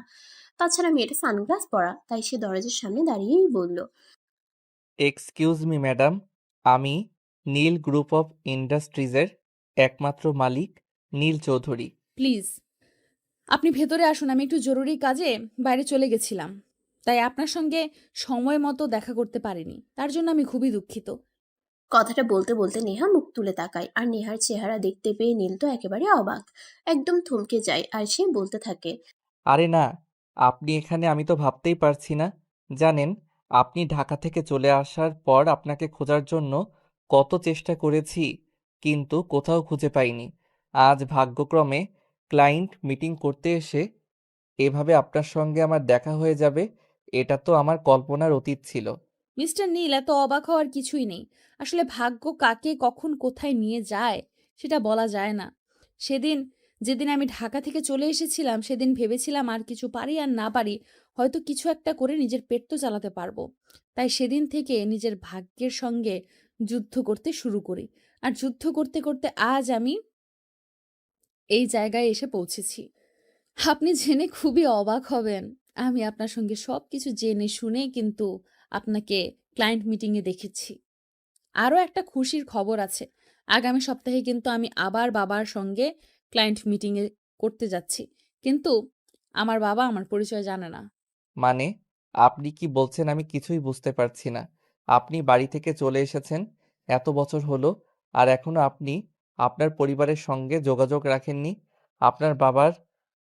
তাছাড়া মেয়েটা সানগ্লাস পরা, তাই সে দরজার সামনে দাঁড়িয়েই বলল, এক্সকিউজ মি ম্যাডাম, আমি নীল গ্রুপ অফ ইন্ডাস্ট্রিজের একমাত্র মালিক নীল চৌধুরী। প্লিজ আপনি ভেতরে আসুন, আমি একটু জরুরি কাজে বাইরে চলে গেছিলাম, তাই আপনার সঙ্গে সময় মতো দেখা করতে পারিনি, তার জন্য আমি খুবই দুঃখিত। কথাটা বলতে বলতে নেহা মুখ তুলে তাকায়, আর নেহার চেহারা দেখতে পেয়ে নীল তো একেবারে অবাক, একদম থমকে যায়। আর সে বলতে থাকে, আরে না, আপনি এখানে, আমি তো ভাবতেই পারছি না। জানেন, আপনি ঢাকা থেকে চলে আসার পর আপনাকে খোঁজার জন্য কত চেষ্টা করেছি, কিন্তু কোথাও খুঁজে পাইনি। আজ ভাগ্যক্রমে ক্লায়েন্ট মিটিং করতে এসে এভাবে আপনার সঙ্গে আমার দেখা হয়ে যাবে, এটা তো আমার কল্পনার অতীত ছিল। মিস্টার নীল, এত অবাক হওয়ার কিছুই নেই। আসলে ভাগ্য কাকে কখন কোথায় নিয়ে যায় সেটা বলা যায় না। সেদিন, যেদিন আমি ঢাকা থেকে চলে এসেছিলাম, সেদিন ভেবেছিলাম আর কিছু পারি আর না পারি, হয়তো কিছু একটা করে নিজের পেট তো চালাতে পারবো। তাই সেদিন থেকে নিজের ভাগ্যের সঙ্গে যুদ্ধ করতে শুরু করি। আর যুদ্ধ করতে করতে আজ আমি এই জায়গায় এসে পৌঁছেছি। আপনি জেনে খুবই অবাক হবেন। আমি আপনার সঙ্গে সবকিছু জেনে শুনে কিন্তু আপনাকে ক্লায়েন্ট মিটিংয়ে দেখেছি। আরও একটা খুশির খবর আছে। আগামী সপ্তাহে কিন্তু আমি আবার বাবার সঙ্গে ক্লায়েন্ট মিটিংয়ে করতে যাচ্ছি। কিন্তু আমার বাবা আমার পরিচয় জানে না। মানে, আপনি কি বলছেন আমি কিছুই বুঝতে পারছি না। আপনি বাড়ি থেকে চলে এসেছেন এত বছর হলো, আর এখনো আপনি আপনার পরিবারের সঙ্গে যোগাযোগ রাখেননি। আপনার বাবার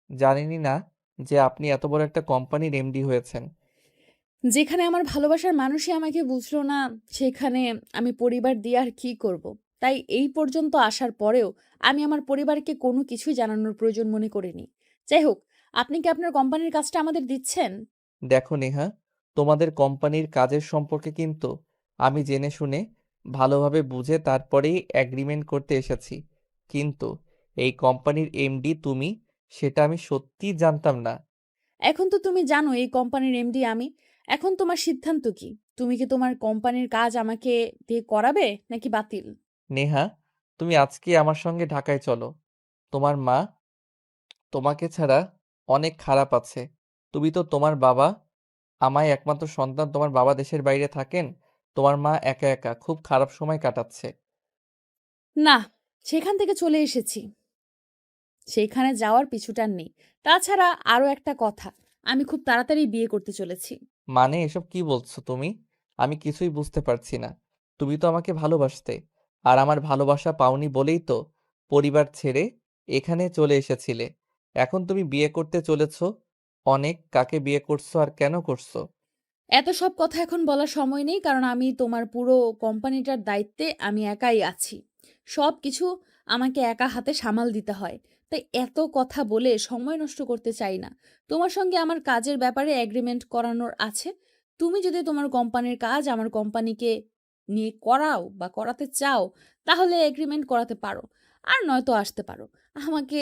জানেনই না যে আপনি এত বড় একটা কোম্পানির এমডি হয়েছেন। যেখানে আমার ভালোবাসার মানুষই আমাকে বুঝলো না, সেখানে আমি পরিবার দিয়ে আর কি করব? তাই এই পর্যন্ত আসার পরেও আমি আমার পরিবারকে কোনো কিছুই জানানোর প্রয়োজন মনে করিনি। যাই হোক, আপনি কি আপনার কোম্পানির কাজটা আমাদের দিচ্ছেন? দেখো নেহা, তোমাদের কোম্পানির কাজের সম্পর্কে কিন্তু আমি জেনে শুনে ভালোভাবে বুঝে তারপরেই এগ্রিমেন্ট করতে এসেছি। কিন্তু এই কোম্পানির এমডি তুমি, সেটা আমি সত্যিই জানতাম না। এখন তো তুমি জানো এই কোম্পানির এমডি আমি। এখন তোমার সিদ্ধান্ত কি? তুমি কি তোমার কোম্পানির কাজ আমাকে দিয়ে করাবে নাকি বাতিল? নেহা, তুমি আজকে আমার সঙ্গে ঢাকায় চলো। তোমার মা তোমাকে ছাড়া অনেক খারাপ আছে। তুমি তো, তোমার বাবা, আমায় একমাত্র সন্তান, তোমার বাবা দেশের বাইরে থাকেন, তোমার মা একা একা খুব খারাপ সময় কাটাচ্ছে। না, সেখান থেকে চলে এসেছি। সেখানে যাওয়ার পিছুটান নেই। তাছাড়া আরো একটা কথা, আমি খুব তাড়াতাড়ি বিয়ে করতে চলেছি। মানে এসব কি বলছো তুমি? আমি কিছুই বুঝতে পারছি না। তুমি তো আমাকে ভালোবাসতে, আর আমার ভালোবাসা পাওনি বলেই তো পরিবার ছেড়ে এখানে চলে এসেছিলে। এখন তুমি বিয়ে করতে চলেছো। অনেক, কাকে বিয়ে করছো আর কেন করছো? এত সব কথা এখন বলার সময় নেই, কারণ আমি তোমার পুরো কোম্পানিটার দায়িত্বে আমি একাই আছি। সবকিছু আমাকে একা হাতে সামাল দিতে হয়। তাই এত কথা বলে সময় নষ্ট করতে চাই না। তোমার সঙ্গে আমার কাজের ব্যাপারে এগ্রিমেন্ট করানোর আছে। তুমি যদি তোমার কোম্পানির কাজ আমার কোম্পানিকে নিয়ে করাও বা করাতে চাও, তাহলে এগ্রিমেন্ট করাতে পারো। আর নয়তো আসতে পারো। আমাকে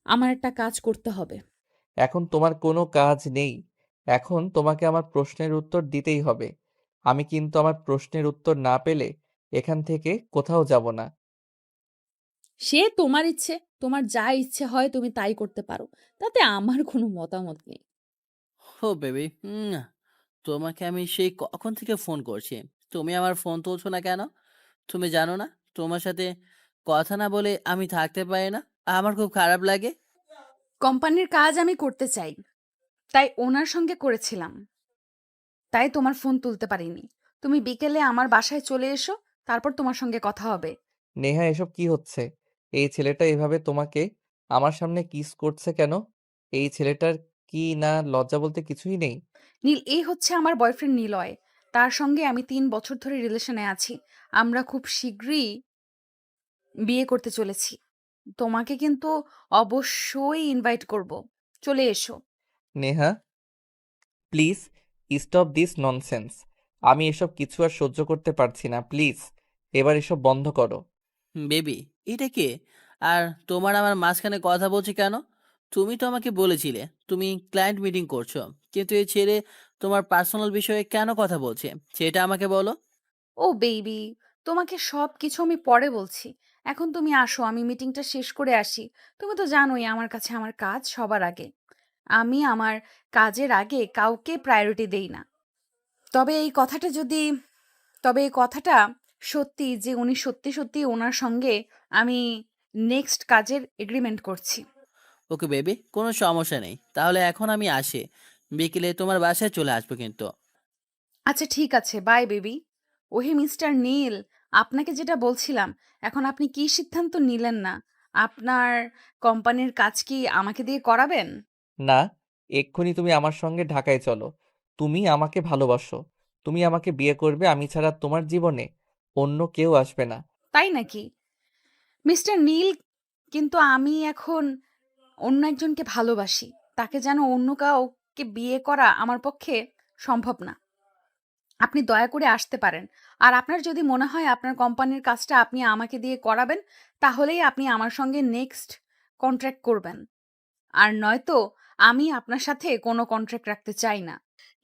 আমার একটা কাজ করতে হবে। এখন তোমার কোনো কাজ নেই। এখন তোমাকে আমার প্রশ্নের উত্তর দিতেই হবে। আমি কিন্তু আমার প্রশ্নের উত্তর না পেলে এখান থেকে কোথাও যাব না। সে তোমার ইচ্ছে, তোমার যা ইচ্ছে হয় তুমি তাই করতে পারো। তাতে আমার কোনো মতামত নেই। ও বেবি, তোমাকে আমি সেই কখন থেকে ফোন করছি, তুমি আমার ফোন তুলছো না কেন? তুমি জানো না তোমার সাথে কথা না বলে আমি থাকতে পারি না, আমার খুব খারাপ লাগে। কোম্পানির কাজ আমি করতে চাই, তাই ওনার সঙ্গে করেছিলাম। তাই তোমার ফোন তুলতে পারিনি। তুমি বিকেলে আমার বাসায় চলে এসো, তারপর তোমার সঙ্গে কথা হবে। নেহা, এসব কি হচ্ছে? এই ছেলেটা এভাবে তোমাকে আমার সামনে কিস করছে কেন? এই ছেলেটার কি না লজ্জা বলতে কিছুই নেই? নীল, এই হচ্ছে আমার বয়ফ্রেন্ড নিলয়। তার সঙ্গে আমি 3 বছর ধরে রিলেশনে আছি। আমরা খুব শীঘ্রই বিয়ে করতে চলেছি। তোমাকে কিন্তু অবশ্যই ইনভাইট করব। চলে এসো। Neha, please stop this nonsense. আমি এসব কিছু আর সহ্য করতে পারছি না, প্লিজ এবার এসব বন্ধ করো। বেবি, এটা কে? আর তোমার আমার মাঝখানে কথা বলছে কেন? তুমি তো আমাকে বলেছিলে তুমি ক্লায়েন্ট মিটিং করছো, কিন্তু এই ছেলে তোমার পার্সোনাল বিষয়ে কেন কথা বলছে সেটা আমাকে বলো। ও বেবি, তোমাকে সবকিছু আমি পরে বলছি। এখন তুমি আসো, আমি মিটিংটা শেষ করে আসি। তুমি তো জানোই আমার কাছে আমার কাজ সবার আগে। আমি আমার কাজের আগে কাউকে প্রায়োরিটি দেই না। তবে এই কথাটা যদি তবে এই কথাটা সত্যি যে উনি সত্যি সত্যি ওনার সঙ্গে আমি নেক্সট কাজের এগ্রিমেন্ট করছি। ওকে বেবি, কোনো সমস্যা নেই, তাহলে এখন আমি আসি, বিকেলে তোমার বাসায় চলে আসবো কিন্তু। আচ্ছা ঠিক আছে, বাই বেবি। ওহে মিস্টার নীল, আপনাকে যেটা বলছিলাম, এখন আপনি কি সিদ্ধান্ত নিলেন না? আপনার কোম্পানির কাজ কি আমাকে দিয়ে করাবেন? না, এক্ষুনি তুমি আমার সঙ্গে ঢাকায় চলো। তুমি আমাকে ভালোবাসো, তুমি আমাকে বিয়ে করবে, আমি ছাড়া তোমার জীবনে অন্য কেউ আসবে না। তাই নাকি মিস্টার নীল? কিন্তু আমি এখন অন্য একজনকে ভালোবাসি। তাকে যেন অন্য কাউকে বিয়ে করা আমার পক্ষে সম্ভব না। আপনি দয়া করে আসতে পারেন। আর আপনার যদি মনে হয় আপনার কোম্পানির কাজটা আপনি আমাকে দিয়ে করাবেন, তাহলেই আপনি আমার সঙ্গে নেক্সট কন্ট্রাক্ট করবেন। আর নয়তো আমি আপনার সাথে কোনো কন্ট্রাক্ট রাখতে চাই না।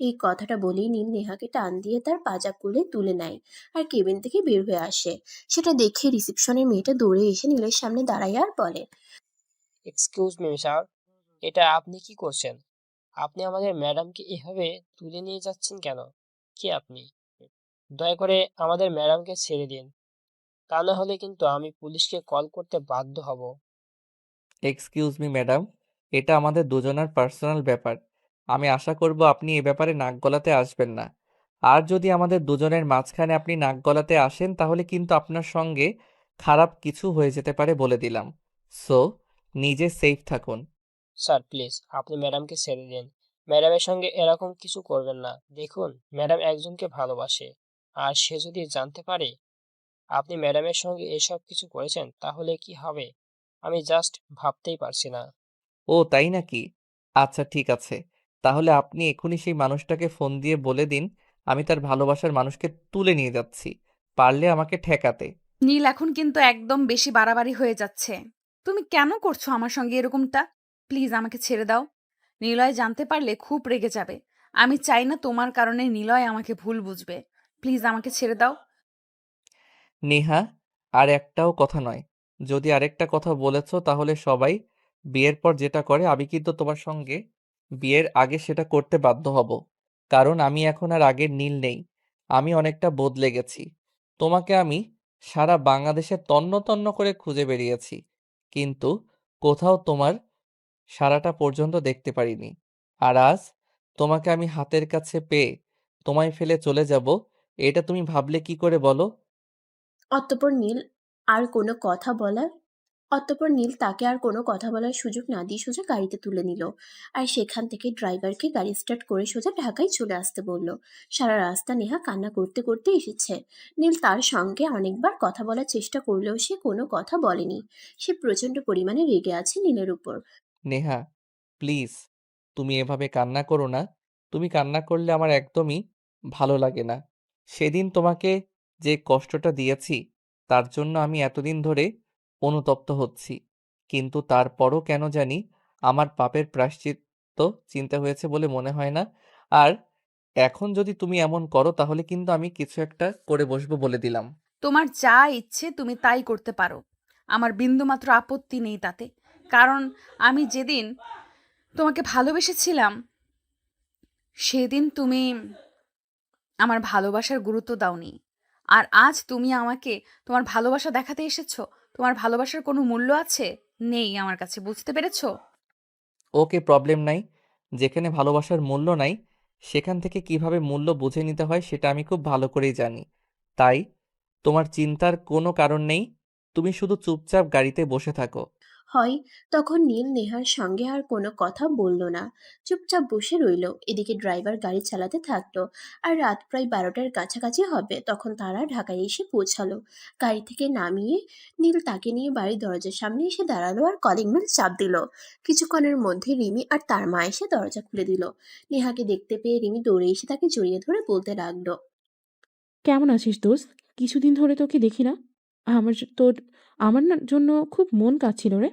এই কথাটা বলেই নীল নেহাকে টান দিয়ে তার পাজা কোলে তুলে নেয় আর কেবিন থেকে বের হয়ে আসে। সেটা দেখে রিসেপশনের মেয়েটা দৌড়ে এসে নীলের সামনে দাঁড়ায় আর বলে, এক্সকিউজ মি স্যার, এটা আপনি কি করছেন? আপনি আমাদের ম্যাডামকে এভাবে তুলে নিয়ে যাচ্ছেন কেন? কে আপনি? দয়া করে আমাদের ম্যাডামকে ছেড়ে দিন, তা না হলে কিন্তু আমি পুলিশকে কল করতে বাধ্য হব। এক্সকিউজ মি ম্যাডাম, এটা আমাদের দুজনের পার্সোনাল ব্যাপার। আমি আশা করব আপনি এ ব্যাপারে নাক গলাতে আসবেন না। আর যদি আমাদের দুজনের মাঝখানে আপনি নাক গলাতে আসেন তাহলে কিন্তু আপনার সঙ্গে খারাপ কিছু হয়ে যেতে পারে বলে দিলাম। সো নিজে সেফ থাকুন। স্যার প্লিজ আপনি ম্যাডামকে ছেড়ে দিন। ম্যাডামের সঙ্গে এরকম কিছু করবেন না। দেখুন, ম্যাডাম একজনকে ভালোবাসে, আর সে যদি জানতে পারে আপনি ম্যাডামের সঙ্গে এসব কিছু করেছেন তাহলে কি হবে আমি জাস্ট ভাবতেই পারছি না। ও তাই নাকি? আচ্ছা ঠিক আছে, তাহলে আপনি এখনই সেই মানুষটাকে ফোন দিয়ে বলে দিন আমি তার ভালোবাসার মানুষকে তুলে নিয়ে যাচ্ছি, পারলে আমাকে ঠেকাতে। নীল, এখন কিন্তু একদম বেশি বাড়াবাড়ি হয়ে যাচ্ছে। তুমি কেন করছো আমার সঙ্গে এরকমটা? প্লিজ আমাকে ছেড়ে দাও। নিলয় জানতে পারলে খুব রেগে যাবে। আমি চাই না তোমার কারণে নিলয় আমাকে ভুল বুঝবে। প্লিজ আমাকে ছেড়ে দাও। নেহা, আর একটাও কথা নয়। যদি আরেকটা কথা বলেছো তাহলে সবাই বিয়ের পর যেটা করে আমি কিন্তু তোমার সঙ্গে বিয়ের আগে সেটা করতে বাধ্য হব। কারণ আমি এখন আর আগের নীল নেই, আমি অনেকটা বদলে গেছি। তোমাকে আমি সারা বাংলাদেশে তন্ন তন্ন করে খুঁজে বেরিয়েছি, কিন্তু কোথাও তোমার সারাটা পর্যন্ত দেখতে পারিনি। আর আজ তোমাকে আমি হাতের কাছে পেয়ে তোমায় ফেলে চলে যাব, এটা তুমি ভাবলে কি করে বলো? অতঃপর নীল আর কোনো কথা বলার অতঃপর নীল তাকে আর কোনো কথা বলার সুযোগ না দিয়ে সোজা গাড়িতে তুলে নিল আর সেখান থেকে ড্রাইভারকে গাড়ি স্টার্ট করে সোজা ঢাকায় চলে আসতে বলল। সারা রাস্তা নেহা কান্না করতে করতে এসেছে। নীল তার সঙ্গে অনেকবার কথা বলার চেষ্টা করলেও সে কোনো কথা বলেনি। সে প্রচন্ড পরিমাণে রেগে আছে নীলের উপর। নেহা, প্লিজ তুমি এভাবে কান্না করো না। তুমি কান্না করলে আমার একদমই ভালো লাগে না। সেদিন তোমাকে যে কষ্টটা দিয়েছি তার জন্য আমি এতদিন ধরে অনুতপ্ত হচ্ছি, কিন্তু তারপরও কেন জানি আমার পাপের প্রায়শ্চিত্ত চিন্তা হয়েছে বলে মনে হয় না। আর এখন যদি তুমি এমন করো তাহলে কিন্তু আমি কিছু একটা করে বসবো বলে দিলাম। তোমার যা ইচ্ছে তুমি তাই করতে পারো। আমার বিন্দুমাত্র আপত্তি নেই তাতে। কারণ আমি যেদিন তোমাকে ভালোবেসেছিলাম সেদিন তুমি আমার ভালোবাসার গুরুত্ব দাওনি। আর আজ তুমি আমাকে তোমার ভালোবাসা দেখাতে এসেছো। তোমার ভালোবাসার কোনো মূল্য আছে? নেই আমার কাছে, বুঝতে পেরেছো? ওকে, প্রবলেম নাই। যেখানে ভালোবাসার মূল্য নাই, সেখান থেকে কিভাবে মূল্য বুঝে নিতে হয় সেটা আমি খুব ভালো করেই জানি। তাই তোমার চিন্তার কোনো কারণ নেই। তুমি শুধু চুপচাপ গাড়িতে বসে থাকো। হয় তখন নীল নেহার সঙ্গে আর কোনো কথা বলল না, চুপচাপ বসে রইল। এদিকে ড্রাইভার গাড়ি চালাতে থাকলো। আর রাত প্রায় 12টার কাছাকাছি হবে তখন তারা ঢাকায় এসে পৌঁছালো। গাড়ি থেকে নামিয়ে নীল তাকে নিয়ে বাড়ির দরজার সামনে এসে দাঁড়ালো আর কলিং বেল চাপ দিল। কিছুক্ষণের মধ্যে রিমি আর তার মা এসে দরজা খুলে দিল। নেহাকে দেখতে পেয়ে রিমি দৌড়ে এসে তাকে জড়িয়ে ধরে বলতে লাগলো, কেমন আছিস দোস্ত? কিছুদিন ধরে তোকে দেখি না। আমার জ- তোর আমার না জন্য খুব মন কাঁদছিল রে।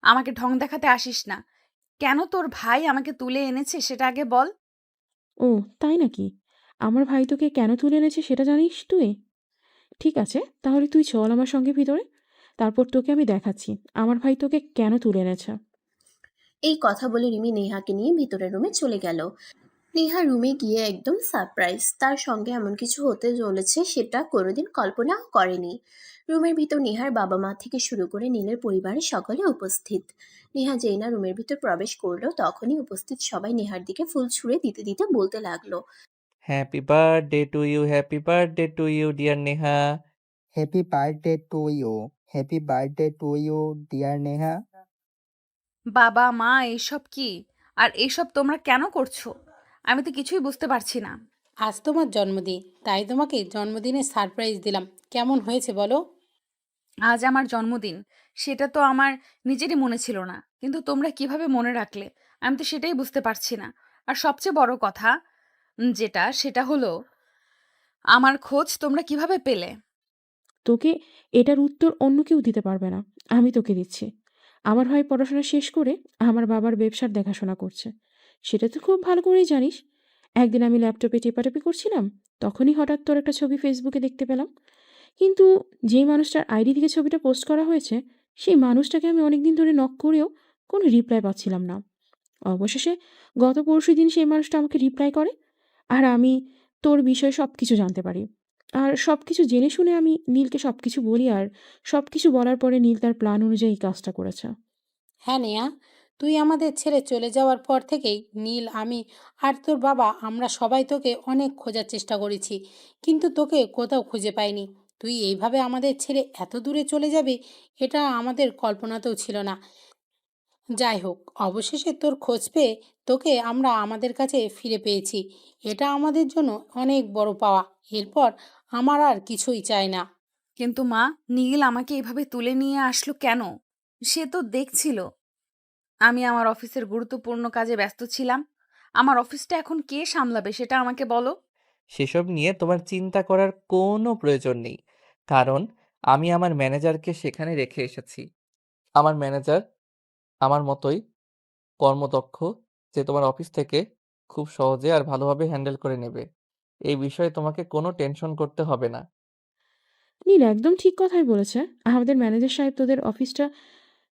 আমাকে ঢং দেখাতে আসিস না। কেন তোর ভাই আমাকে তুলে এনেছে সেটা আগে বল। ও, তাই নাকি? আমার ভাই তোকে কেন তুলে এনেছে সেটা জানিস তুই? ঠিক আছে, তাহলে তুই চল আমার সঙ্গে ভিতরে। তারপর তোকে আমি দেখাচ্ছি আমার ভাই তোকে কেন তুলে এনেছে। এই কথা বলে রিমি নেহাকে নিয়ে ভিতরের রুমে চলে গেল। নেহা রুমে গিয়ে একদম সারপ্রাইজ, তার সঙ্গে এমন কিছু হতে চলেছে সেটা কোনোদিন কল্পনাও করেনি। রুমের ভিতর নেহার বাবা মা থেকে শুরু করে নীলের পরিবারের সকলে উপস্থিত। নেহা যেই না রুমের ভিতর প্রবেশ করলো তখনই উপস্থিত সবাই নেহার দিকে ফুল ছুঁড়ে দিতে দিতে বলতে লাগলো, happy birthday to you, happy birthday to you dear Neha. Happy birthday to you, happy birthday to you dear Neha. বাবা মা এইসব কি? আর এইসব তোমরা কেন করছো? আমি তো কিছুই বুঝতে পারছি না। আজ তোমার জন্মদিন, তাই তোমাকে জন্মদিনে সারপ্রাইজ দিলাম। কেমন হয়েছে বলো? আজ আমার জন্মদিন, সেটা তো আমার নিজেরই মনে ছিল না, কিন্তু তোমরা কিভাবে মনে রাখলে আমি তো সেটাই বুঝতে পারছি না। আর সবচেয়ে বড় কথা সেটা হলো, আমার খোঁজ তোমরা কিভাবে পেলে? তোকে এটার উত্তর অন্য কেউ দিতে পারবে না, আমি তোকে দিচ্ছি। আমার ভাই পড়াশোনা শেষ করে আমার বাবার ব্যবসার দেখাশোনা করছে, সেটা তো খুব ভালো করেই জানিস। একদিন আমি ল্যাপটপে টেপাটেপি করছিলাম, তখনই হঠাৎ তোর একটা ছবি ফেসবুকে দেখতে পেলাম। কিন্তু যেই মানুষটার আইডি থেকে ছবিটা পোস্ট করা হয়েছে, সেই মানুষটাকে আমি অনেকদিন ধরে নক করেও কোনো রিপ্লাই পাচ্ছিলাম না। অবশেষে গত পরশুদিন সেই মানুষটা আমাকে রিপ্লাই করে, আর আমি তোর বিষয়ে সব কিছু জানতে পারি। আর সব কিছু জেনে শুনে আমি নীলকে সব কিছু বলি, আর সব কিছু বলার পরে নীল তার প্ল্যান অনুযায়ী এই কাজটা করেছে। হ্যাঁ নেয়া, তুই আমাদের ছেড়ে চলে যাওয়ার পর থেকেই নীল, আমি আর তোর বাবা আমরা সবাই তোকে অনেক খোঁজার চেষ্টা করেছি, কিন্তু তোকে কোথাও খুঁজে পাইনি। তুই এইভাবে আমাদের ছেড়ে এত দূরে চলে যাবে এটা আমাদের কল্পনাতেও ছিল না। যাই হোক, অবশেষে তোর খোঁজ পেয়ে তোকে আমরা আমাদের কাছে ফিরে পেয়েছি। এটা আমাদের জন্য অনেক বড় পাওয়া। এরপর আমার আর কিছুই চাই না। কিন্তু মা, নীল আমাকে এভাবে তুলে নিয়ে আসলো কেন? সে তো দেখছিল আমি আমার অফিসের গুরুত্বপূর্ণ কাজে ব্যস্ত ছিলাম। আমার অফিসটা এখন কে সামলাবে সেটা আমাকে বলো। সেসব নিয়ে তোমার চিন্তা করার কোনো প্রয়োজন নেই। কারণ আমি আমার ম্যানেজারকে সেখানে রেখে এসেছি। আমার ম্যানেজার আমার মতোই কর্মদক্ষ, যে তোমার অফিস থেকে খুব সহজে আর ভালোভাবে হ্যান্ডেল করে নেবে। এই বিষয়ে তোমাকে কোনো টেনশন করতে হবে না। নীল একদম ঠিক কথাই বলেছে। আমাদের ম্যানেজার সাহেব তোদের অফিসটা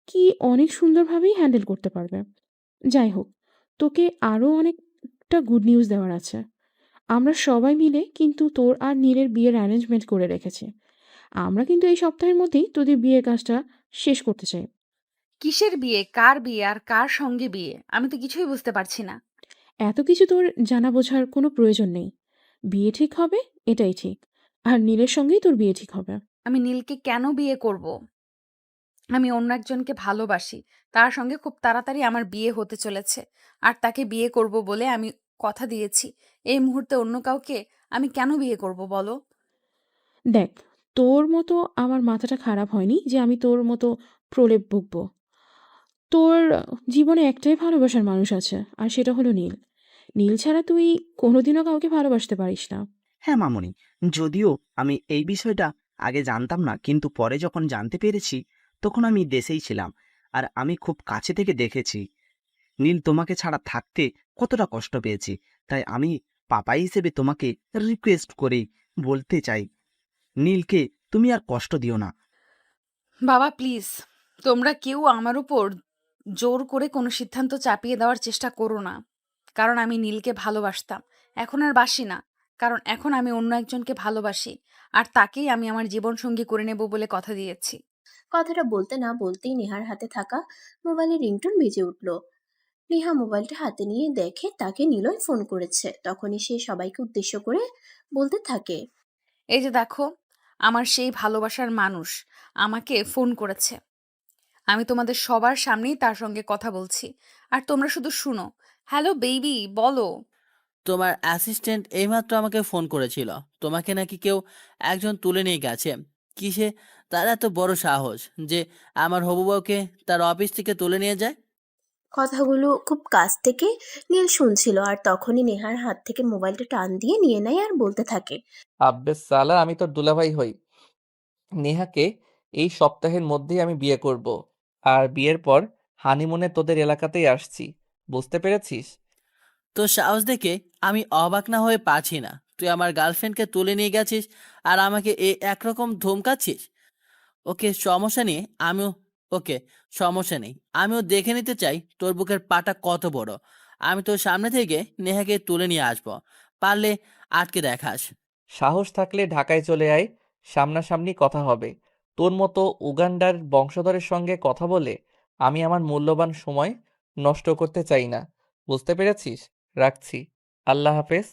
কি অনেক সুন্দরভাবেই হ্যান্ডেল করতে পারবে। যাই হোক, তোকে আরও অনেকটা গুড নিউজ দেওয়ার আছে। আমরা সবাই মিলে কিন্তু তোর আর নীলের বিয়ের অ্যারেঞ্জমেন্ট করে রেখেছি। আমরা কিন্তু এই সপ্তাহের মধ্যেই তোদের বিয়ের কাজটা শেষ করতে চাই। কিসের বিয়ে, কার বিয়ে, আর কার সঙ্গে বিয়ে? আমি তো কিছুই বুঝতে পারছি না। এত কিছু তোর জানা বোঝার কোনো প্রয়োজন নেই। বিয়ে ঠিক হবে, এটাই ঠিক। আর নীলের সঙ্গেই তোর বিয়ে ঠিক হবে। আমি নীলকে কেন বিয়ে করব? আমি অন্য একজনকে ভালোবাসি। তার সঙ্গে খুব তাড়াতাড়ি আমার বিয়ে হতে চলেছে। আর তাকে বিয়ে করব বলে আমি কথা দিয়েছি। এই মুহূর্তে অন্য কাউকে আমি কেন বিয়ে করব বলো? দেখ, তোর মতো আমার মাথাটা খারাপ হয়নি যে আমি তোর মতো প্রলেপ বকবো। তোর জীবনে একটাই ভালোবাসার মানুষ আছে, আর সেটা হলো নীল। নীল ছাড়া তুই কোনোদিনও কাউকে ভালোবাসতে পারিস না। হ্যাঁ মামুনি, যদিও আমি এই বিষয়টা আগে জানতাম না, কিন্তু পরে যখন জানতে পেরেছি তখন আমি দেশেই ছিলাম। আর আমি খুব কাছে থেকে দেখেছি নীল তোমাকে ছাড়া থাকতে কতটা কষ্ট পেয়েছি। তাই আমি পাপা হিসেবে তোমাকে রিকোয়েস্ট করেই বলতে চাই, নীলকে তুমি আর কষ্ট দিও না। বাবা প্লিজ, তোমরা কেউ আমার উপর জোর করে কোনো সিদ্ধান্ত চাপিয়ে দেওয়ার চেষ্টা করো না। কারণ আমি নীলকে ভালোবাসতাম, এখন আর বাসি না। কারণ এখন আমি অন্য একজনকে ভালোবাসি, আর তাকেই আমি আমার জীবনসঙ্গী করে নেব বলে কথা দিয়েছি। কথাটা বলতে না বলতেই নেহার হাতে থাকা মোবাইলের রিংটোন বেজে উঠল। নেহা মোবাইলটা হাতে নিয়ে দেখে তাকে নিলয় ফোন করেছে। তখনই সে সবাইকে উদ্দেশ্য করে বলতে থাকে, এই যে দেখো, আমার সেই ভালোবাসার মানুষ আমাকে ফোন করেছে। আমি তোমাদের সবার সামনেই তার সঙ্গে কথা বলছি, আর তোমরা শুধু শুনো। হ্যালো বেবি, বলো। তোমার অ্যাসিস্ট্যান্ট এইমাত্র আমাকে ফোন করেছিল, তোমাকে নাকি কেউ একজন তুলে নিয়ে গেছে। কিসে তার এত বড় সাহস যে আমার হবু বউকে তার অফিস থেকে তুলে নিয়ে যায়? কথাগুলো খুব কাছ থেকে নীল শুনছিল। আর তখনই নেহার হাত থেকে মোবাইলটা টান দিয়ে নিয়ে নেয় আর বলতে থাকে, আব্বে সালা, আমি তোর দুলাভাই হই। নেহাকে এই সপ্তাহের মধ্যেই আমি বিয়ে করব। আর বিয়ের পর হানিমুনে তোদের এলাকাতেই আসছি। বুঝতে পেরেছিস? তোর সাহস দেখে আমি অবাক না হয়ে পারছি না। তুই আমার গার্লফ্রেন্ডকে তুলে নিয়ে গেছিস আর আমাকে একরকম ধমকাচ্ছিস। ওকে সমস্যা নেই, আমিও ওকে সমস্যা নেই, আমিও দেখে নিতে চাই তোর বুকের পাটা কত বড়। আমি তোর সামনে থেকে নেহাকে তুলে নিয়ে আসবো, পারলে আটকে দেখাস। সাহস থাকলে ঢাকায় চলে আয়, সামনাসামনি কথা হবে। তোর মতো উগান্ডার বংশধরের সঙ্গে কথা বলে আমি আমার মূল্যবান সময় নষ্ট করতে চাই না। বুঝতে পেরেছিস? রাখছি। আল্লাহ হাফেজ।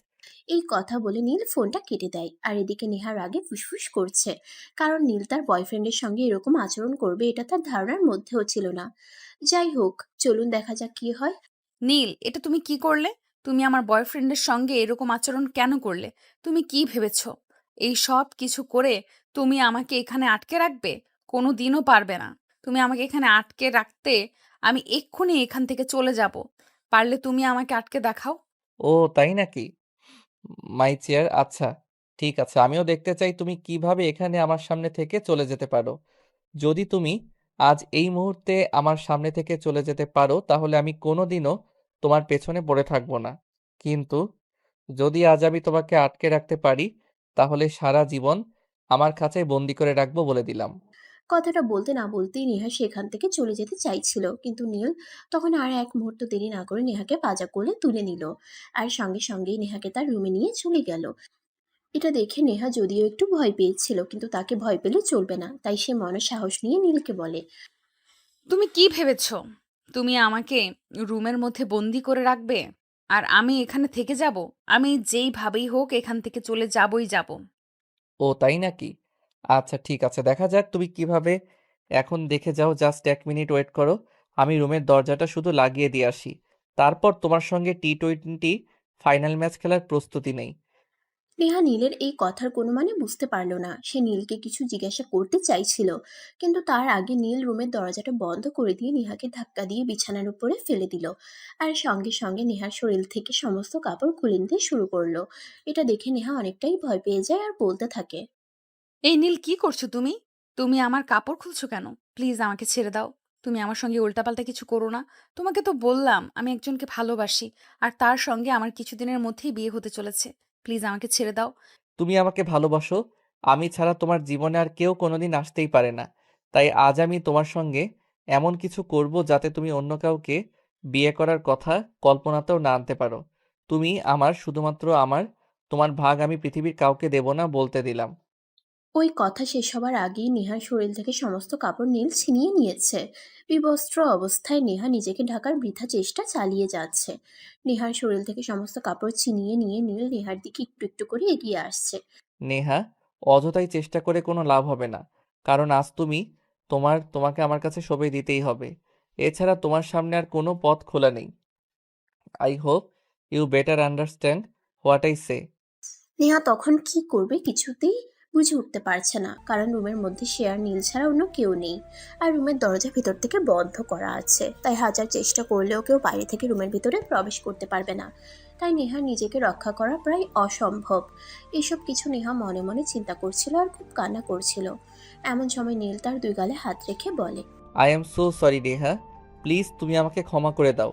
এই কথা বলে নীল ফোনটা কেটে দেয়। আর এদিকে নেহার আগে ফুসফুস করছে, কারণ নীল তার বয়ফ্রেন্ডের সঙ্গে এরকম আচরণ করবে এটা তার ধারণার মধ্যেও ছিল না। যাই হোক, চলুন দেখা যাক কি হয়। নীল, এটা তুমি কি করলে? তুমি আমার বয়ফ্রেন্ডের সঙ্গে এরকম আচরণ কেন করলে? তুমি কি ভেবেছো এই সব কিছু করে তুমি আমাকে এখানে আটকে রাখবে? কোনো দিনও পারবে না। তুমি আমাকে এখানে আটকে রাখতে, আমি এক্ষুনি এখান থেকে চলে যাব। পারলে তুমি আমাকে আটকে দেখাও। ও তাই নাকি? মাই চেয়ার। আচ্ছা, ঠিক আছে, আমিও দেখতে চাই তুমি কিভাবে এখানে আমার সামনে থেকে চলে যেতে পারো। যদি তুমি আজ এই মুহূর্তে আমার সামনে থেকে চলে যেতে পারো তাহলে আমি কোনোদিনও তোমার পেছনে পড়ে থাকবো না। কিন্তু যদি আজ আমি তোমাকে আটকে রাখতে পারি তাহলে সারা জীবন আমার কাছে বন্দি করে রাখবো বলে দিলাম। কথাটা বলতে না বলতেই নেহা সেখান থেকে চলে যেতে চাইছিল, কিন্তু নীল তখন আর এক মুহূর্ত দেরি না করে নেহাকে পাজা কোলে তুলে নিল। আর সঙ্গে সঙ্গেই নেহাকে তার রুমে নিয়ে চলে গেল। এটা দেখে নেহা যদিও একটু ভয় পেয়েছিল, কিন্তু তাকে ভয় পেলে চলবে না, তাই সে মনে সাহস নিয়ে নীলকে বলে, তুমি কি ভেবেছো তুমি আমাকে রুমের মধ্যে বন্দি করে রাখবে আর আমি এখানে থেকে যাব? আমি যেইভাবেই হোক এখান থেকে চলে যাবই যাব। ও তাই নাকি? আচ্ছা ঠিক আছে, দেখা যাক তুমি কিভাবে। এখন দেখে যাও, জাস্ট 1 মিনিট ওয়েট করো। আমি রুমের দরজাটা শুধু লাগিয়ে দিয়ে আসি। তারপর তোমার সঙ্গে টি-20 ফাইনাল ম্যাচ খেলার প্রস্তুতি নেই। নেহা নীলের এই কথার কোনো মানে বুঝতে পারল না। সে নীলকে কিছু জিজ্ঞাসা করতে চাইছিল, কিন্তু তার আগে নীল রুমের দরজাটা বন্ধ করে দিয়ে নেহাকে ধাক্কা দিয়ে বিছানার উপরে ফেলে দিল। আর সঙ্গে সঙ্গে নেহার শরীর থেকে সমস্ত কাপড় খুলে নিতে শুরু করলো। এটা দেখে নেহা অনেকটাই ভয় পেয়ে যায় আর বলতে থাকে, এই নীল, কি করছো তুমি? তুমি আমার কাপড় খুলছো কেন? প্লিজ আমাকে ছেড়ে দাও। তুমি আমার সঙ্গে উল্টাপাল্টা কিছু করো না। তোমাকে তো বললাম আমি একজনকে ভালোবাসি, আর তার সঙ্গে আমার কিছুদিনের মধ্যেই বিয়ে হতে চলেছে। প্লিজ আমাকে ছেড়ে দাও। তুমি আমাকে ভালোবাসো, আমি ছাড়া তোমার জীবনে আর কেউ কোনোদিন আসতেই পারে না। তাই আজ আমি তোমার সঙ্গে এমন কিছু করব যাতে তুমি অন্য কাউকে বিয়ে করার কথা কল্পনাতেও না আনতে পারো। তুমি আমার, শুধুমাত্র আমার। তোমার ভাগ আমি পৃথিবীর কাউকে দেব না, বলতে দিলাম। ওই কথা শেষ হবার আগেই নেহার শরীর থেকে সমস্ত কাপড় নীল ছিনিয়ে নিয়েছে। বিবস্ত্র অবস্থায় নেহা নিজেকে ঢাকার বৃথা চেষ্টা চালিয়ে যাচ্ছে। নেহার শরীর থেকে সমস্ত কাপড় ছিনিয়ে নিয়ে নীল নেহার দিকে একটু একটু করে এগিয়ে আসছে। নেহা, অযথাই চেষ্টা করে কোনো লাভ হবে না। কারণ আজ তুমি তোমাকে আমার কাছে সঁপে দিতেই হবে। এছাড়া তোমার সামনে আর কোনো পথ খোলা নেই। I hope you better understand what I say. Neha তখন কি করবে কিছুতেই বুঝে উঠতে পারছে না, কারণ রুমের মধ্যে সে আর নীল ছাড়া অন্য কেউ নেই। আর রুমের দরজা ভিতর থেকে বন্ধ করা আছে, তাই হাজার চেষ্টা করলেও কেউ বাইরে থেকে রুমের ভিতরে প্রবেশ করতে পারবে না। তাই নেহা নিজেকে রক্ষা করা প্রায় অসম্ভব। এসব কিছু নেহা মনে মনে চিন্তা করছিল আর খুব কান্না করছিল। এমন সময় নীল তার দুই গালে হাত রেখে বলে, I am so sorry Neha, please তুমি আমাকে ক্ষমা করে দাও।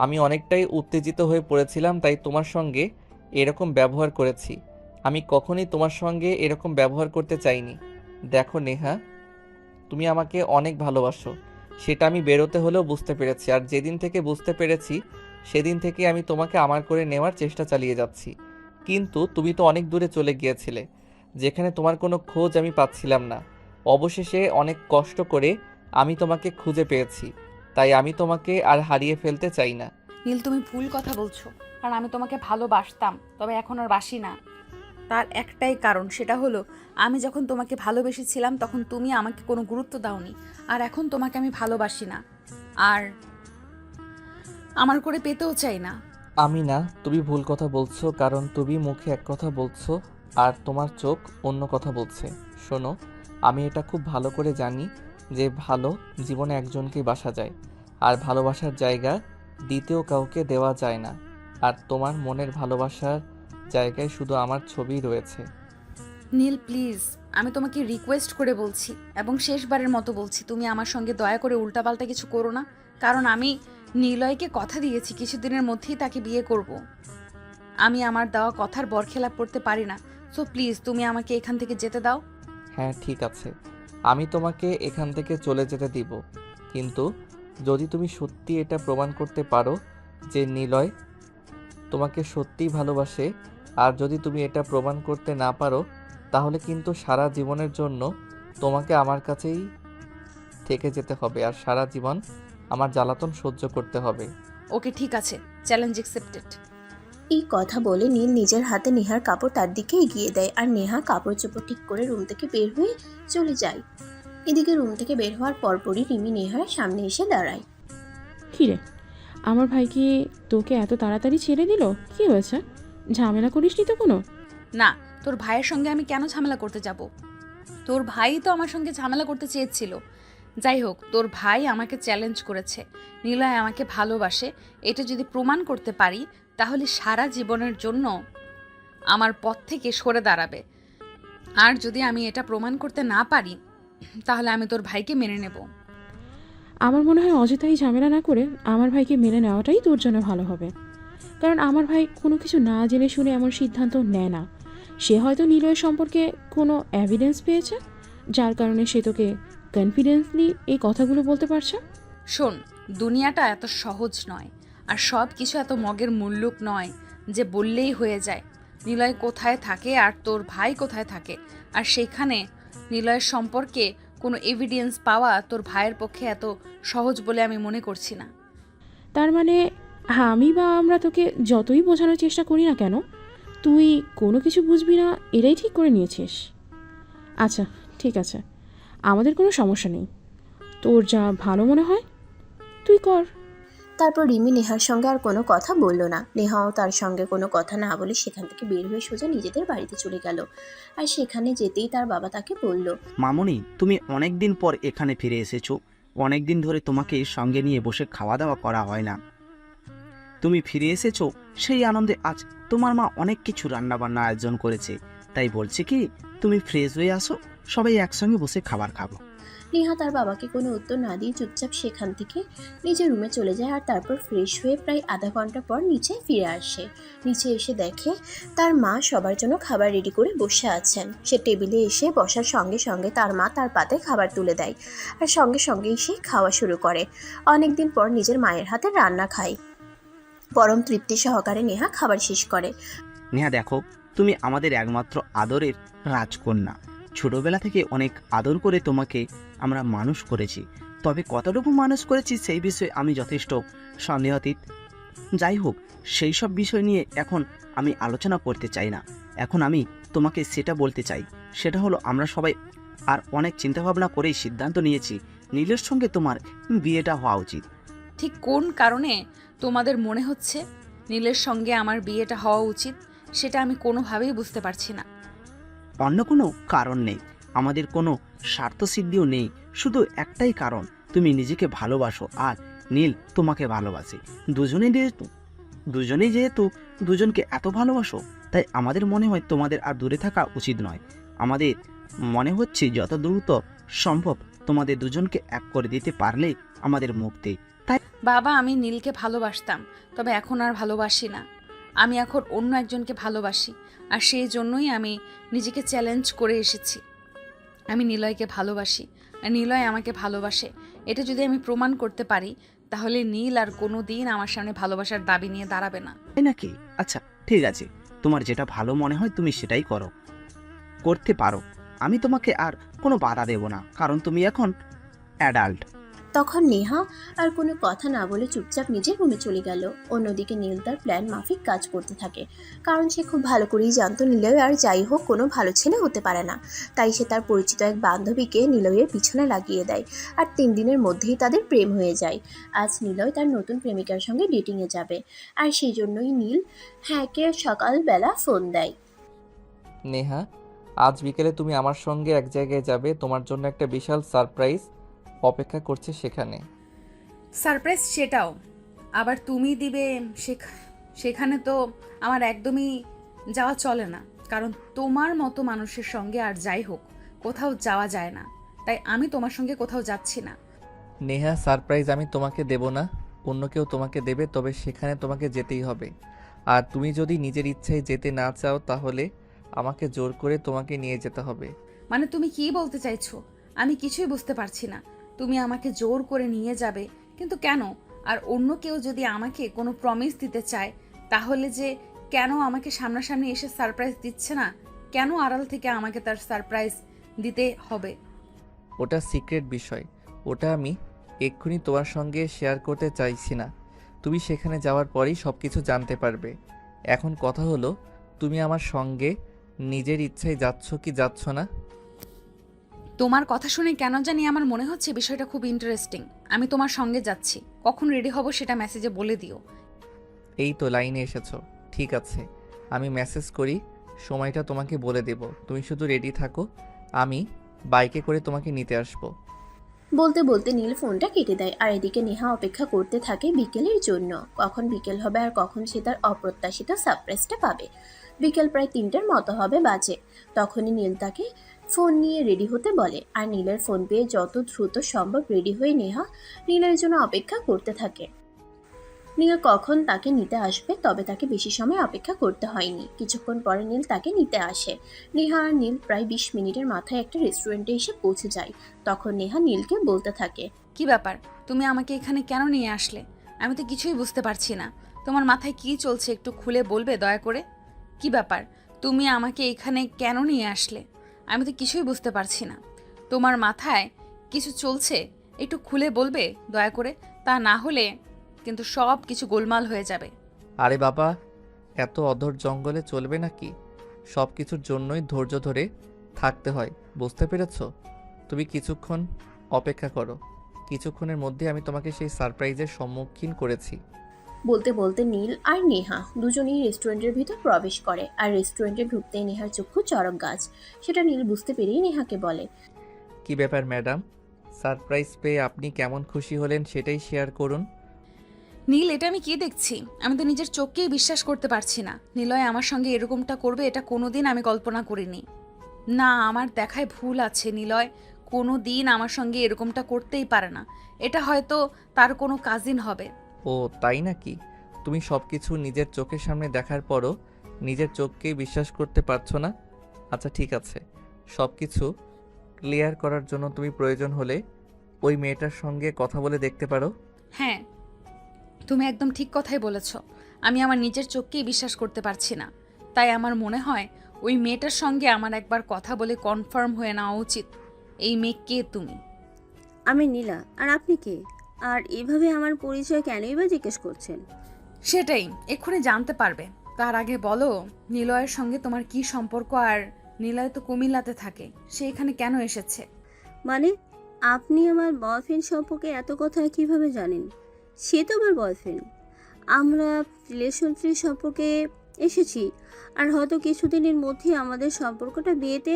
আমি অনেকটাই উত্তেজিত হয়ে পড়েছিলাম, তাই তোমার সঙ্গে এরকম ব্যবহার করেছি। আমি কখনোই তোমার সঙ্গে এরকম ব্যবহার করতে চাইনি। দেখো নেহা, তুমি আমাকে অনেক ভালোবাসো, সেটা আমি বেরোতে হলেও বুঝতে পেরেছি। আর যেদিন থেকে বুঝতে পেরেছি সেদিন থেকে আমি তোমাকে আমার করে নেওয়ার চেষ্টা চালিয়ে যাচ্ছি। কিন্তু তুমি তো অনেক দূরে চলে গিয়েছিলে, যেখানে তোমার কোনো খোঁজ আমি পাচ্ছিলাম না। অবশেষে অনেক কষ্ট করে আমি তোমাকে খুঁজে পেয়েছি, তাই আমি তোমাকে আর হারিয়ে ফেলতে চাই না। নীল, তুমি ভুল কথা বলছো। কারণ আমি তোমাকে ভালোবাসতাম, তবে এখন আর বাসি না। তার একটাই কারণ, সেটা হলো আমি যখন তোমাকে ভালোবেসেছিলাম তখন তুমি আমাকে কোনো গুরুত্ব দাওনি। আর এখন তোমাকে আমি ভালোবাসি না, আর আমার করে পেতেও চাই না। আমি না, তুমি ভুল কথা বলছো, কারণ তুমি মুখে এক কথা বলছো আর তোমার চোখ অন্য কথা বলছে। শোনো, আমি এটা খুব ভালো করে জানি যে ভালো জীবনে একজনকেই বাসা যায়, আর ভালোবাসার জায়গা দ্বিতীয় কাউকে দেওয়া যায় না। আর তোমার মনের ভালোবাসার জায়গায় শুধু আমার ছবি রয়েছে। নীল প্লিজ, আমি তোমাকে রিকোয়েস্ট করে বলছি এবং শেষবারের মতো বলছি, তুমি আমার সঙ্গে দয়া করে উল্টাপাল্টা কিছু করো না। কারণ আমি নিলয়কে কথা দিয়েছি কিছুদিনের মধ্যেই তাকে বিয়ে করব। আমি আমার দেওয়া কথার বরখেলাপ করতে পারি না। সো প্লিজ তুমি আমাকে এখান থেকে যেতে দাও। হ্যাঁ ঠিক আছে, আমি তোমাকে এখান থেকে চলে যেতে দিব, কিন্তু যদি তুমি সত্যি এটা প্রমাণ করতে পারো যে নিলয় তোমাকে সত্যিই ভালোবাসে। আর যদি তুমি এটা প্রমাণ করতে না পারো, তাহলে কিন্তু সারা জীবনের জন্য তোমাকে আমার কাছেই থেকে যেতে হবে, আর সারা জীবন আমার জ্বালাতন সহ্য করতে হবে। ওকে ঠিক আছে, চ্যালেঞ্জ অ্যাকসেপ্টেড। এই কথা বলে নীল নিজের হাতে নেহার কাপড় তার দিকে এগিয়ে দেয় আর নেহা কাপড় চোপড় ঠিক করে রুম থেকে বের হয়ে চলে যায়। এদিকে রুম থেকে বের হওয়ার পরপরই রিমি নেহার সামনে এসে দাঁড়ায়। কী রে, আমার ভাই কি তোকে এত তাড়াতাড়ি ছেড়ে দিল? কি হয়েছে? ঝামেলা করিসনি তো কোনো? না, তোর ভাইয়ের সঙ্গে আমি কেন ঝামেলা করতে যাব? তোর ভাই তো আমার সঙ্গে ঝামেলা করতে চেয়েছিল। যাই হোক, তোর ভাই আমাকে চ্যালেঞ্জ করেছে। নিলয় আমাকে ভালোবাসে, এটা যদি প্রমাণ করতে পারি তাহলে সারা জীবনের জন্য আমার পথ থেকে সরে দাঁড়াবে। আর যদি আমি এটা প্রমাণ করতে না পারি তাহলে আমি তোর ভাইকে মেনে নেব। আমার মনে হয় অযথাই ঝামেলা না করে আমার ভাইকে মেনে নেওয়াটাই তোর জন্য ভালো হবে। কারণ আমার ভাই কোনো কিছু না জেনে শুনে এমন সিদ্ধান্ত নেয় না। সে হয়তো নিলয়ের সম্পর্কে কোনো এভিডেন্স পেয়েছে, যার কারণে সে তোকে কনফিডেন্সলি এই কথাগুলো বলতে পারছে। শোন, দুনিয়াটা এত সহজ নয়, আর সব কিছু এত মগের মুল্লুক নয় যে বললেই হয়ে যায়। নিলয় কোথায় থাকে আর তোর ভাই কোথায় থাকে, আর সেইখানে নিলয়ের সম্পর্কে কোনো এভিডেন্স পাওয়া তোর ভাইয়ের পক্ষে এত সহজ বলে আমি মনে করছি না। তার মানে আমি বা আমরা তোকে যতই বোঝানোর চেষ্টা করি না কেন, তুই কোনো কিছু বুঝবি না এটাই ঠিক করে নিয়েছিস। আচ্ছা ঠিক আছে, আমাদের কোনো সমস্যা নেই। তোর যা ভালো মনে হয় তুই কর। তারপর রিমি নেহার সঙ্গে আর কোনো কথা বলল না। নেহাও তার সঙ্গে কোনো কথা না বলে সেখান থেকে বের হয়ে সোজা নিজেদের বাড়িতে চলে গেল। আর সেখানে যেতেই তার বাবা তাকে বলল, মামুনি, তুমি অনেক দিন পর এখানে ফিরে এসেছো। অনেক দিন ধরে তোমাকে সঙ্গে নিয়ে বসে খাওয়া দাওয়া করা হয় না। তুমি ফিরে এসেছো, সেই আনন্দে আজ তোমার মা অনেক কিছু রান্নাবান্না আয়োজন করেছে। তাই বলছে কি, তুমি ফ্রেশ হয়ে আসো, সবাই একসঙ্গে বসে খাবার খাবো। নেহা তার বাবাকে কোনো উত্তর না দিয়ে চুপচাপ সেখান থেকে নিজের রুমে চলে যায়। আর তারপর ফ্রেশ হয়ে প্রায় আধা ঘন্টা পর নিচে ফিরে আসে। নিচে এসে দেখে তার মা সবার জন্য খাবার রেডি করে বসে আছেন। সে টেবিলে এসে বসার সঙ্গে সঙ্গে তার মা তার পাতে খাবার তুলে দেয়, আর সঙ্গে সঙ্গেই সে খাওয়া শুরু করে। অনেকদিন পর নিজের মায়ের হাতে রান্না খায়। পরম তৃপ্তি সহকারে নেহা খাবার শেষ করে। নেহা দেখো, তুমি আমাদের একমাত্র আদরের রাজকন্যা। ছোটবেলা থেকে অনেক আদর করে তোমাকে আমরা মানুষ করেছি, তবে কতটুকু মানুষ করেছি সেই বিষয়ে আমি যথেষ্ট সন্দেহাতীত। যাই হোক, সেই সব বিষয় নিয়ে এখন আমি আলোচনা করতে চাই না। এখন আমি তোমাকে সেটা বলতে চাই, সেটা হলো আমরা সবাই আর অনেক চিন্তাভাবনা করেই সিদ্ধান্ত নিয়েছি নীলের সঙ্গে তোমার বিয়েটা হওয়া উচিত। ঠিক কোন কারণে তোমাদের মনে হচ্ছে নীলের সঙ্গে আমার বিয়েটা হওয়া উচিত, সেটা আমি কোনোভাবেই বুঝতে পারছি না। অন্য কোনো কারণ নেই, আমাদের কোনো স্বার্থসিদ্ধিও নেই। শুধু একটাই কারণ, তুমি নিজেকে ভালোবাসো আর নীল তোমাকে ভালোবাসে। দুজনেই যেহেতু দুজনকে এত ভালোবাসো, তাই আমাদের মনে হয় তোমাদের আর দূরে থাকা উচিত নয়। আমাদের মনে হচ্ছে যত দ্রুত সম্ভব তোমাদের দুজনকে এক করে দিতে পারলেই আমাদের মুক্তি। তাই বাবা, আমি নীলকে ভালোবাসতাম, তবে এখন আর ভালোবাসি না। আমি এখন অন্য একজনকে ভালোবাসি, আর সেই জন্যই আমি নিজেকে চ্যালেঞ্জ করে এসেছি। আমি নিলয়কে ভালোবাসি, আর নিলয় আমাকে ভালোবাসে। এটা যদি আমি প্রমাণ করতে পারি, তাহলে নীল আর কোনো দিন আমার সামনে ভালোবাসার দাবি নিয়ে দাঁড়াবে না। তাই নাকি? আচ্ছা, ঠিক আছে, তোমার যেটা ভালো মনে হয় তুমি সেটাই করো, করতে পারো। আমি তোমাকে আর কোনো বাধা দেব না, কারণ তুমি এখন অ্যাডাল্ট। তখন নেহা আর কোনো কথা না বলে চুপচাপ নিজের রুমে চলে গেল। অন্যদিকে নীল তার প্ল্যান মাফিক কাজ করতে থাকে, কারণ সে খুব ভালো করেই জানতো নিলয় আর যাই হোক কোনো ভালো ছেলে হতে পারে না। তাই সে তার পরিচিত এক বান্ধবীকে নিলয়ের পিছনে লাগিয়ে দেয়, আর 3 দিনের মধ্যেই তাদের প্রেম হয়ে যায়। আজ নিলয় তার নতুন প্রেমিকার সঙ্গে ডেটিংয়ে যাবে, আর সেই জন্যই নীল হ্যাঁকে সকালবেলা ফোন দেয়। নেহা, আজ বিকেলে তুমি আমার সঙ্গে এক জায়গায় যাবে, তোমার জন্য একটা বিশাল সারপ্রাইজ অপেক্ষা করছে সেখানে। সারপ্রাইজ সেটাও আবার তুমি দিবে? সেখানে তো আমার একদমই যাওয়া চলে না, কারণ তোমার মতো মানুষের সঙ্গে আর যাই হোক কোথাও যাওয়া যায় না। তাই আমি তোমার সঙ্গে কোথাও যাচ্ছি না। নেহা, সারপ্রাইজ আমি তোমাকে দেব না, অন্য কেউ তোমাকে দেবে, তবে সেখানে তোমাকে যেতেই হবে। আর তুমি যদি নিজের ইচ্ছায় যেতে না চাও তাহলে আমাকে জোর করে তোমাকে নিয়ে যেতে হবে। মানে তুমি কি বলতে চাইছো? আমি কিছুই বুঝতে পারছি না। তুমি আমাকে জোর করে নিয়ে যাবে, কিন্তু কেন? আর অন্য কেউ যদি আমাকে কোনো প্রমিস দিতে চায়, তাহলে যে কেন আমাকে সামনাসামনি এসে সারপ্রাইজ দিচ্ছে না? কেন আড়াল থেকে আমাকে তার সারপ্রাইজ দিতে হবে? ওটা সিক্রেট বিষয়, ওটা আমি এক্ষুনি তোমার সঙ্গে শেয়ার করতে চাইছি না। তুমি সেখানে যাওয়ার পরেই সব কিছু জানতে পারবে। এখন কথা হলো, তুমি আমার সঙ্গে নিজের ইচ্ছায় যাচ্ছ কি যাচ্ছ না? তোমার কথা শুনে কেন জানি আমার মনে হচ্ছে বিষয়টা খুব ইন্টারেস্টিং। আমি তোমার সঙ্গে যাচ্ছি, কখন রেডি হব সেটা মেসেজে বলে দিও। এই তো লাইনে এসেছো, ঠিক আছে, আমি মেসেজ করি, সময়টা তোমাকে বলে দেব। তুমি শুধু রেডি থাকো, আমি বাইকে করে তোমাকে নিতে আসবো। বলতে বলতে নীল ফোনটা কেটে দেয়, আর এদিকে নেহা অপেক্ষা করতে থাকে বিকেলের জন্য। কখন বিকেল হবে আর কখন সে তার অপ্রত্যাশিত সারপ্রাইজটা পাবে। বিকেল প্রায় 3টের মতো হবে বাজে। তখনই নীল তাকে ফোন নিয়ে রেডি হতে বলে, আর নীলের ফোন পেয়ে যত দ্রুত সম্ভব রেডি হয়ে নেহা নীলের জন্য অপেক্ষা করতে থাকে। নীল কখন তাকে নিতে আসবে, তবে তাকে বেশি সময় অপেক্ষা করতে হয়নি। কিছুক্ষণ পরে নীল তাকে নিতে আসে। নেহা আর নীল প্রায় 20 মিনিটের মাথায় একটা রেস্টুরেন্টে এসে পৌঁছে যায়। তখন নেহা নীলকে বলতে থাকে, কি ব্যাপার? তুমি আমাকে এখানে কেন নিয়ে আসলে? আমি তো কিছুই বুঝতে পারছি না। তোমার মাথায় কি চলছে একটু খুলে বলবে দয়া করে? কি ব্যাপার? তুমি আমাকে এখানে কেন নিয়ে আসলে? আমি তো কিছুই বুঝতে পারছি না। তোমার মাথায় কিছু চলছে, একটু খুলে বলবে দয়া করে? তা না হলে কিন্তু সব কিছু গোলমাল হয়ে যাবে। আরে বাবা, এত অধর জঙ্গলে চলবে নাকি? সব কিছুর জন্যই ধৈর্য ধরে থাকতে হয়, বুঝতে পেরেছো? তুমি কিছুক্ষণ অপেক্ষা করো, কিছুক্ষণের মধ্যে আমি তোমাকে সেই সারপ্রাইজের সম্মুখীন করেছি। বলতে বলতে নীল আর নেহা দুজনেই রেস্টুরেন্টের ভিতর প্রবেশ করে। আর রেস্টুরেন্টে ঢুকতেই নেহার চক্ষু চড়ক গাছ। সেটা নীল বুঝতে পেরেই নেহাকে বলে, কি ব্যাপার ম্যাডাম, সারপ্রাইজ পেয়ে আপনি কেমন খুশি হলেন সেটাই শেয়ার করুন। নীল, এটা আমি কি দেখছি? আমি তো নিজের চোখকেই বিশ্বাস করতে পারছি না। নিলয় আমার সঙ্গে এরকমটা করবে এটা কোনোদিন আমি কল্পনা করিনি। না, আমার দেখায় ভুল আছে। নিলয় কোনো দিন আমার সঙ্গে এরকমটা করতেই পারে না। এটা হয়তো তার কোনো কাজিন হবে। ও তাই নাকি? তুমি সব কিছু নিজের চোখের সামনে দেখার পরও নিজের চোখকেই বিশ্বাস করতে পারছো না? আচ্ছা ঠিক আছে, সব কিছু ক্লিয়ার করার জন্য তুমি প্রয়োজন হলে ওই মেয়েটার সঙ্গে কথা বলে দেখতে পারো। হ্যাঁ, তুমি একদম ঠিক কথাই বলেছ। আমি আমার নিজের চোখকেই বিশ্বাস করতে পারছি না। তাই আমার মনে হয় ওই মেয়েটার সঙ্গে আমার একবার কথা বলে কনফার্ম হয়ে নেওয়া উচিত। এই মেয়ে কে তুমি? আমি নীলা। আর আপনি কে? আর এভাবে আমার পরিচয় কেনই বা জিজ্ঞেস করছেন? সেটাই এক্ষুনি জানতে পারবে। তার আগে বলো, নিলয়ের সঙ্গে তোমার কি সম্পর্ক? আর নিলয় তো কুমিল্লাতে থাকে, সে এখানে কেন এসেছে? মানে আপনি আমার বয়ফ্রেন্ড সম্পর্কে এত কথা কিভাবে জানেন? সে তো আমার বয়ফ্রেন্ড। আমরা রিলেশনশিপ সম্পর্কে এসেছি, আর হয়তো কিছুদিনের মধ্যে আমাদের সম্পর্কটা বিয়েতে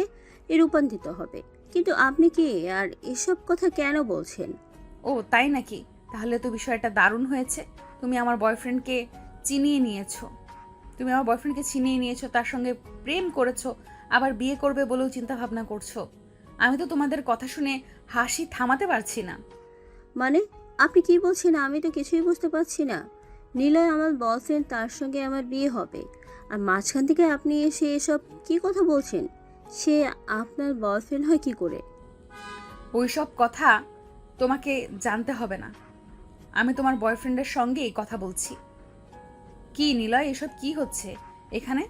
রূপান্তরিত হবে। কিন্তু আপনি কি আর এসব কথা কেন বলছেন? ও তাই নাকি? তাহলে তো বিষয়টা দারুণ হয়েছে। তুমি আমার বয়ফ্রেন্ডকে চিনিয়ে নিয়েছো। তার সঙ্গে প্রেম করেছো, আবার বিয়ে করবে বলেও চিন্তা ভাবনা করছো। আমি তো তোমাদের কথা শুনে হাসি থামাতে পারছি না। মানে আপনি কি বলছেন? আমি তো কিছুই বুঝতে পারছি না। নিলয় আমার বয়ফ্রেন্ড, তার সঙ্গে আমার বিয়ে হবে, আর মাঝখান থেকে আপনি এসে এসব কি কথা বলছেন? সে আপনার বয়ফ্রেন্ড হয় কি করে? ওইসব কথা তোমাকে জানতে হবে না। আমি তোমার বয়ফ্রেন্ডের সঙ্গেই কথা বলছি। কি নিলয়, এসব কি হচ্ছে এখানে?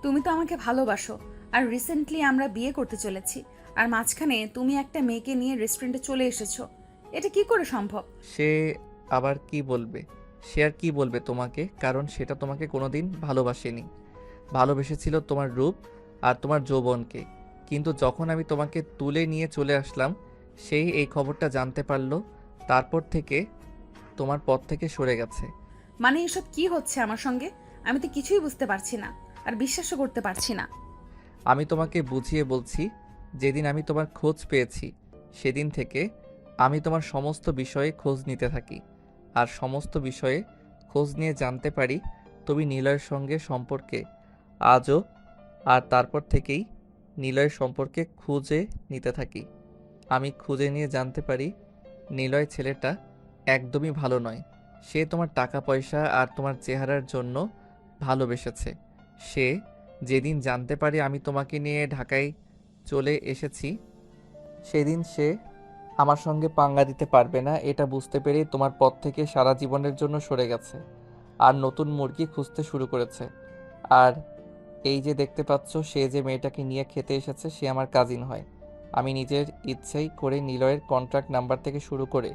তুমি তো আমাকে ভালোবাসো, আর রিসেন্টলি আমরা বিয়ে করতে চলেছি, আর মাঝখানে তুমি একটা মেয়েকে নিয়ে রেস্টুরেন্টে চলে এসেছো। এটা কি করে সম্ভব? সে আবার কি বলবে? সে আর কি বলবে তোমাকে, কারণ সেটা তোমাকে কোনোদিন ভালোবাসেনি। ভালোবেসেছিল তোমার রূপ আর তোমার যৌবনকে। কিন্তু যখন আমি তোমাকে তুলে নিয়ে চলে আসলাম, সেই এই খবরটা জানতে পারলো। তারপর থেকে তোমার পথ থেকে সরে গেছে। মানে এসব কি হচ্ছে আমার সঙ্গে? আমি তো কিছুই বুঝতে পারছি না, আর বিশ্বাসও করতে পারছি না। আমি তোমাকে বুঝিয়ে বলছি, যেদিন আমি তোমার খোঁজ পেয়েছি সেদিন থেকে আমি তোমার সমস্ত বিষয়ে খোঁজ নিতে থাকি, আর সমস্ত বিষয়ে খোঁজ নিয়ে জানতে পারি তুমি নিলয়ের সঙ্গে সম্পর্কে আজও। আর তারপর থেকেই নিলয়ের সম্পর্কে খুঁজে নিতে থাকি। আমি খুঁজে নিয়ে জানতে পারি নিলয় ছেলেটা একদমই ভালো নয়। সে তোমার টাকা পয়সা আর তোমার চেহারার জন্য ভালোবেসেছে। সে যেদিন জানতে পারে আমি তোমাকে নিয়ে ঢাকায় চলে এসেছি, সেদিন সে আমার সঙ্গে পাঙ্গা দিতে পারবে না, এটা বুঝতে পেরেই তোমার পথ থেকে সারা জীবনের জন্য সরে গেছে, আর নতুন মুরগি খুঁজতে শুরু করেছে। আর এই যে দেখতে পাচ্ছ, সে যে মেয়েটাকে নিয়ে খেতে এসেছে, সে আমার কাজিন হয়। আমি নিজের ইচ্ছেই করে নিলয়ের কন্ট্রাক্ট নাম্বার থেকে শুরু করে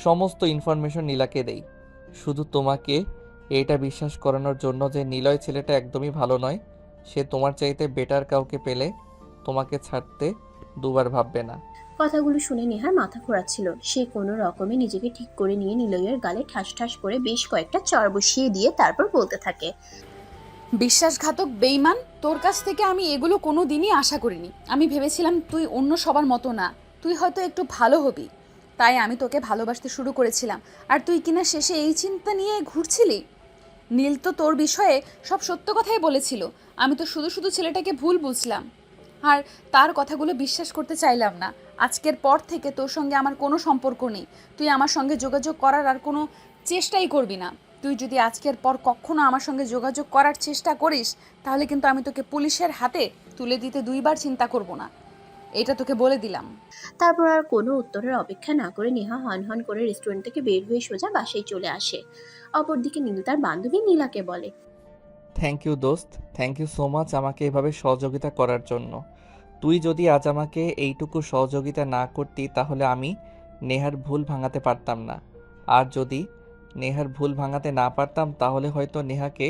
সমস্ত ইনফরমেশন নীলাকে দেই, শুধু তোমাকে এটা বিশ্বাস করানোর জন্য যে নিলয় ছেলেটা একদমই ভালো নয়। সে তোমার চাইতে বেটার কাউকে পেলে তোমাকে ছাড়তে দুবার ভাববে না। কথাগুলো শুনে নেহার মাথা ঘোরাচ্ছিল। সে কোনো রকমে নিজেকে ঠিক করে নিয়ে নিলয়ের গালে ঠাস ঠাস করে বেশ কয়েকটা চড় বসিয়ে দিয়ে তারপর বলতে থাকে, বিশ্বাসঘাতক বেইমান, তোর কাছ থেকে আমি এগুলো কোনো দিনই আশা করিনি। আমি ভেবেছিলাম তুই অন্য সবার মতো না, তুই হয়তো একটু ভালো হবি, তাই আমি তোকে ভালোবাসতে শুরু করেছিলাম। আর তুই কিনা শেষে এই চিন্তা নিয়ে ঘুরছিলি। নীল তো তোর বিষয়ে সব সত্য কথাই বলেছিল। আমি তো শুধু শুধু ছেলেটাকে ভুল বুঝলাম, আর তার কথাগুলো বিশ্বাস করতে চাইলাম না। আজকের পর থেকে তোর সঙ্গে আমার কোনো সম্পর্ক নেই। তুই আমার সঙ্গে যোগাযোগ করার আর কোনো চেষ্টাই করবি না। তুই যদি আজকের পর কখনো আমার সঙ্গে যোগাযোগ করার চেষ্টা করিস, তাহলে কিন্তু আমি তোকে পুলিশের হাতে তুলে দিতে দুইবার চিন্তা করব না, এটা তোকে বলে দিলাম। তারপর আর কোনো উত্তরের অপেক্ষা না করে নেহা হন হন করে রেস্টুরেন্ট থেকে বের হয়ে সোজা বাসায় চলে আসে। অপরদিকে নীল তার বান্ধবী নীলাকে বলে, থ্যাংক ইউ দোস্ত, থ্যাংক ইউ সো মাচ আমাকে এভাবে সহযোগিতা করার জন্য। তুই যদি আজ আমাকে এইটুকু সহযোগিতা না করতি, তাহলে আমি নেহার ভুল ভাঙাতে পারতাম না। আর যদি নেহার ভুল ভাঙাতে না পারতাম, তাহলে হয়তো নেহাকে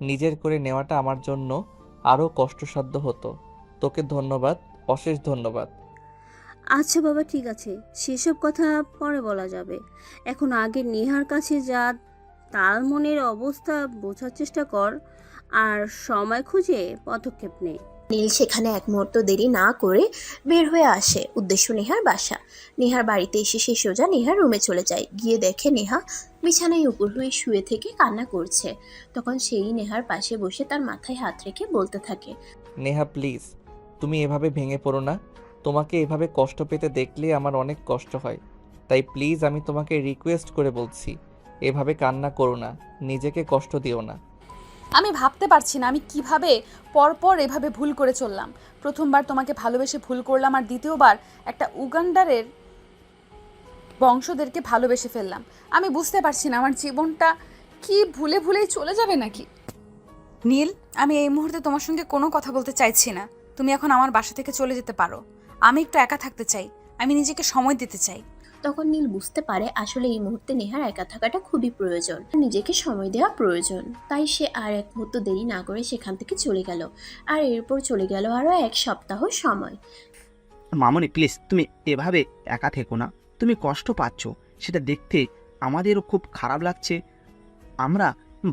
নিজের করে নেওয়াটা আমার জন্য আরও কষ্টসাধ্য হতো। তোকে ধন্যবাদ, অশেষ ধন্যবাদ। আচ্ছা বাবা, ঠিক আছে, সেসব কথা পরে বলা যাবে। এখন আগে নেহার কাছে যা, তার মনের অবস্থা বোঝার চেষ্টা কর, আর সময় খুঁজে পদক্ষেপ নে। নীল সেখানে এক মুহূর্ত দেরি না করে বের হয়ে আসে। উদ্দেশ্য নেহার বাসা। নেহার বাড়িতে এসে সে সোজা নেহার রুমে চলে যায়। গিয়ে দেখে নেহা বিছানায় উপর হয়ে শুয়ে থেকে কান্না করছে। তখন সেই নেহার পাশে বসে তার মাথায় হাত রেখে বলতে থাকে, নেহা প্লিজ, তুমি এভাবে ভেঙে পড়ো না। তোমাকে এভাবে কষ্ট পেতে দেখলে আমার অনেক কষ্ট হয়। তাই প্লিজ আমি তোমাকে রিকোয়েস্ট করে বলছি, এভাবে কান্না করো না, নিজেকে কষ্ট দিও না। আমি ভাবতে পারছি না আমি কিভাবে পরপর এভাবে ভুল করে চললাম। প্রথমবার তোমাকে ভালোবেসে ভুল করলাম, আর দ্বিতীয়বার একটা উগান্ডারের বংশদেরকে ভালোবেসে ফেললাম। আমি বুঝতে পারছি না আমার জীবনটা কি ভুলে ভুলেই চলে যাবে নাকি। নীল, আমি এই মুহূর্তে তোমার সঙ্গে কোনো কথা বলতে চাইছি না। তুমি এখন আমার বাসা থেকে চলে যেতে পারো। আমি একটু একা থাকতে চাই, আমি নিজেকে সময় দিতে চাই। তখন নীল বুঝতে পারে আসলে এই মুহূর্তে নেহার একা থাকাটা খুবই প্রয়োজন, নিজেকে সময় দেওয়া প্রয়োজন। তাই সে আর এক মুহূর্ত দেরি না করে সেখান থেকে চলে গেল। আর এরপর চলে গেল আরও এক সপ্তাহ সময়। মামনি প্লিজ, তুমি এভাবে একা থেকো না। তুমি কষ্ট পাচ্ছ, সেটা দেখতে আমাদেরও খুব খারাপ লাগছে। আমরা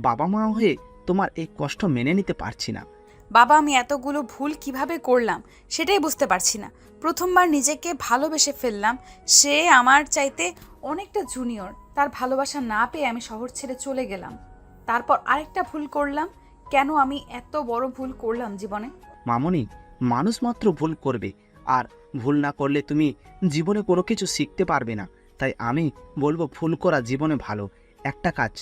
বাবা মা হয়ে তোমার এই কষ্ট মেনে নিতে পারছি না। বাবা, আমি এতগুলো ভুল কিভাবে করলাম সেটাই বুঝতে পারছি না। প্রথমবার নিজেকে ভালোবেসে ফেললাম, সে আমার চাইতে অনেকটা জুনিয়র। তার ভালোবাসা না পেয়ে আমি শহর ছেড়ে চলে গেলাম। তারপর আরেকটা ভুল করলাম। কেন আমি এত বড় ভুল করলাম জীবনে? মামনি, মানুষ মাত্র ভুল করবে, আর ভুল না করলে তুমি জীবনে কোনো কিছু শিখতে পারবে না। তাই আমি বলবো ভুল করা জীবনে ভালো একটা কাজ,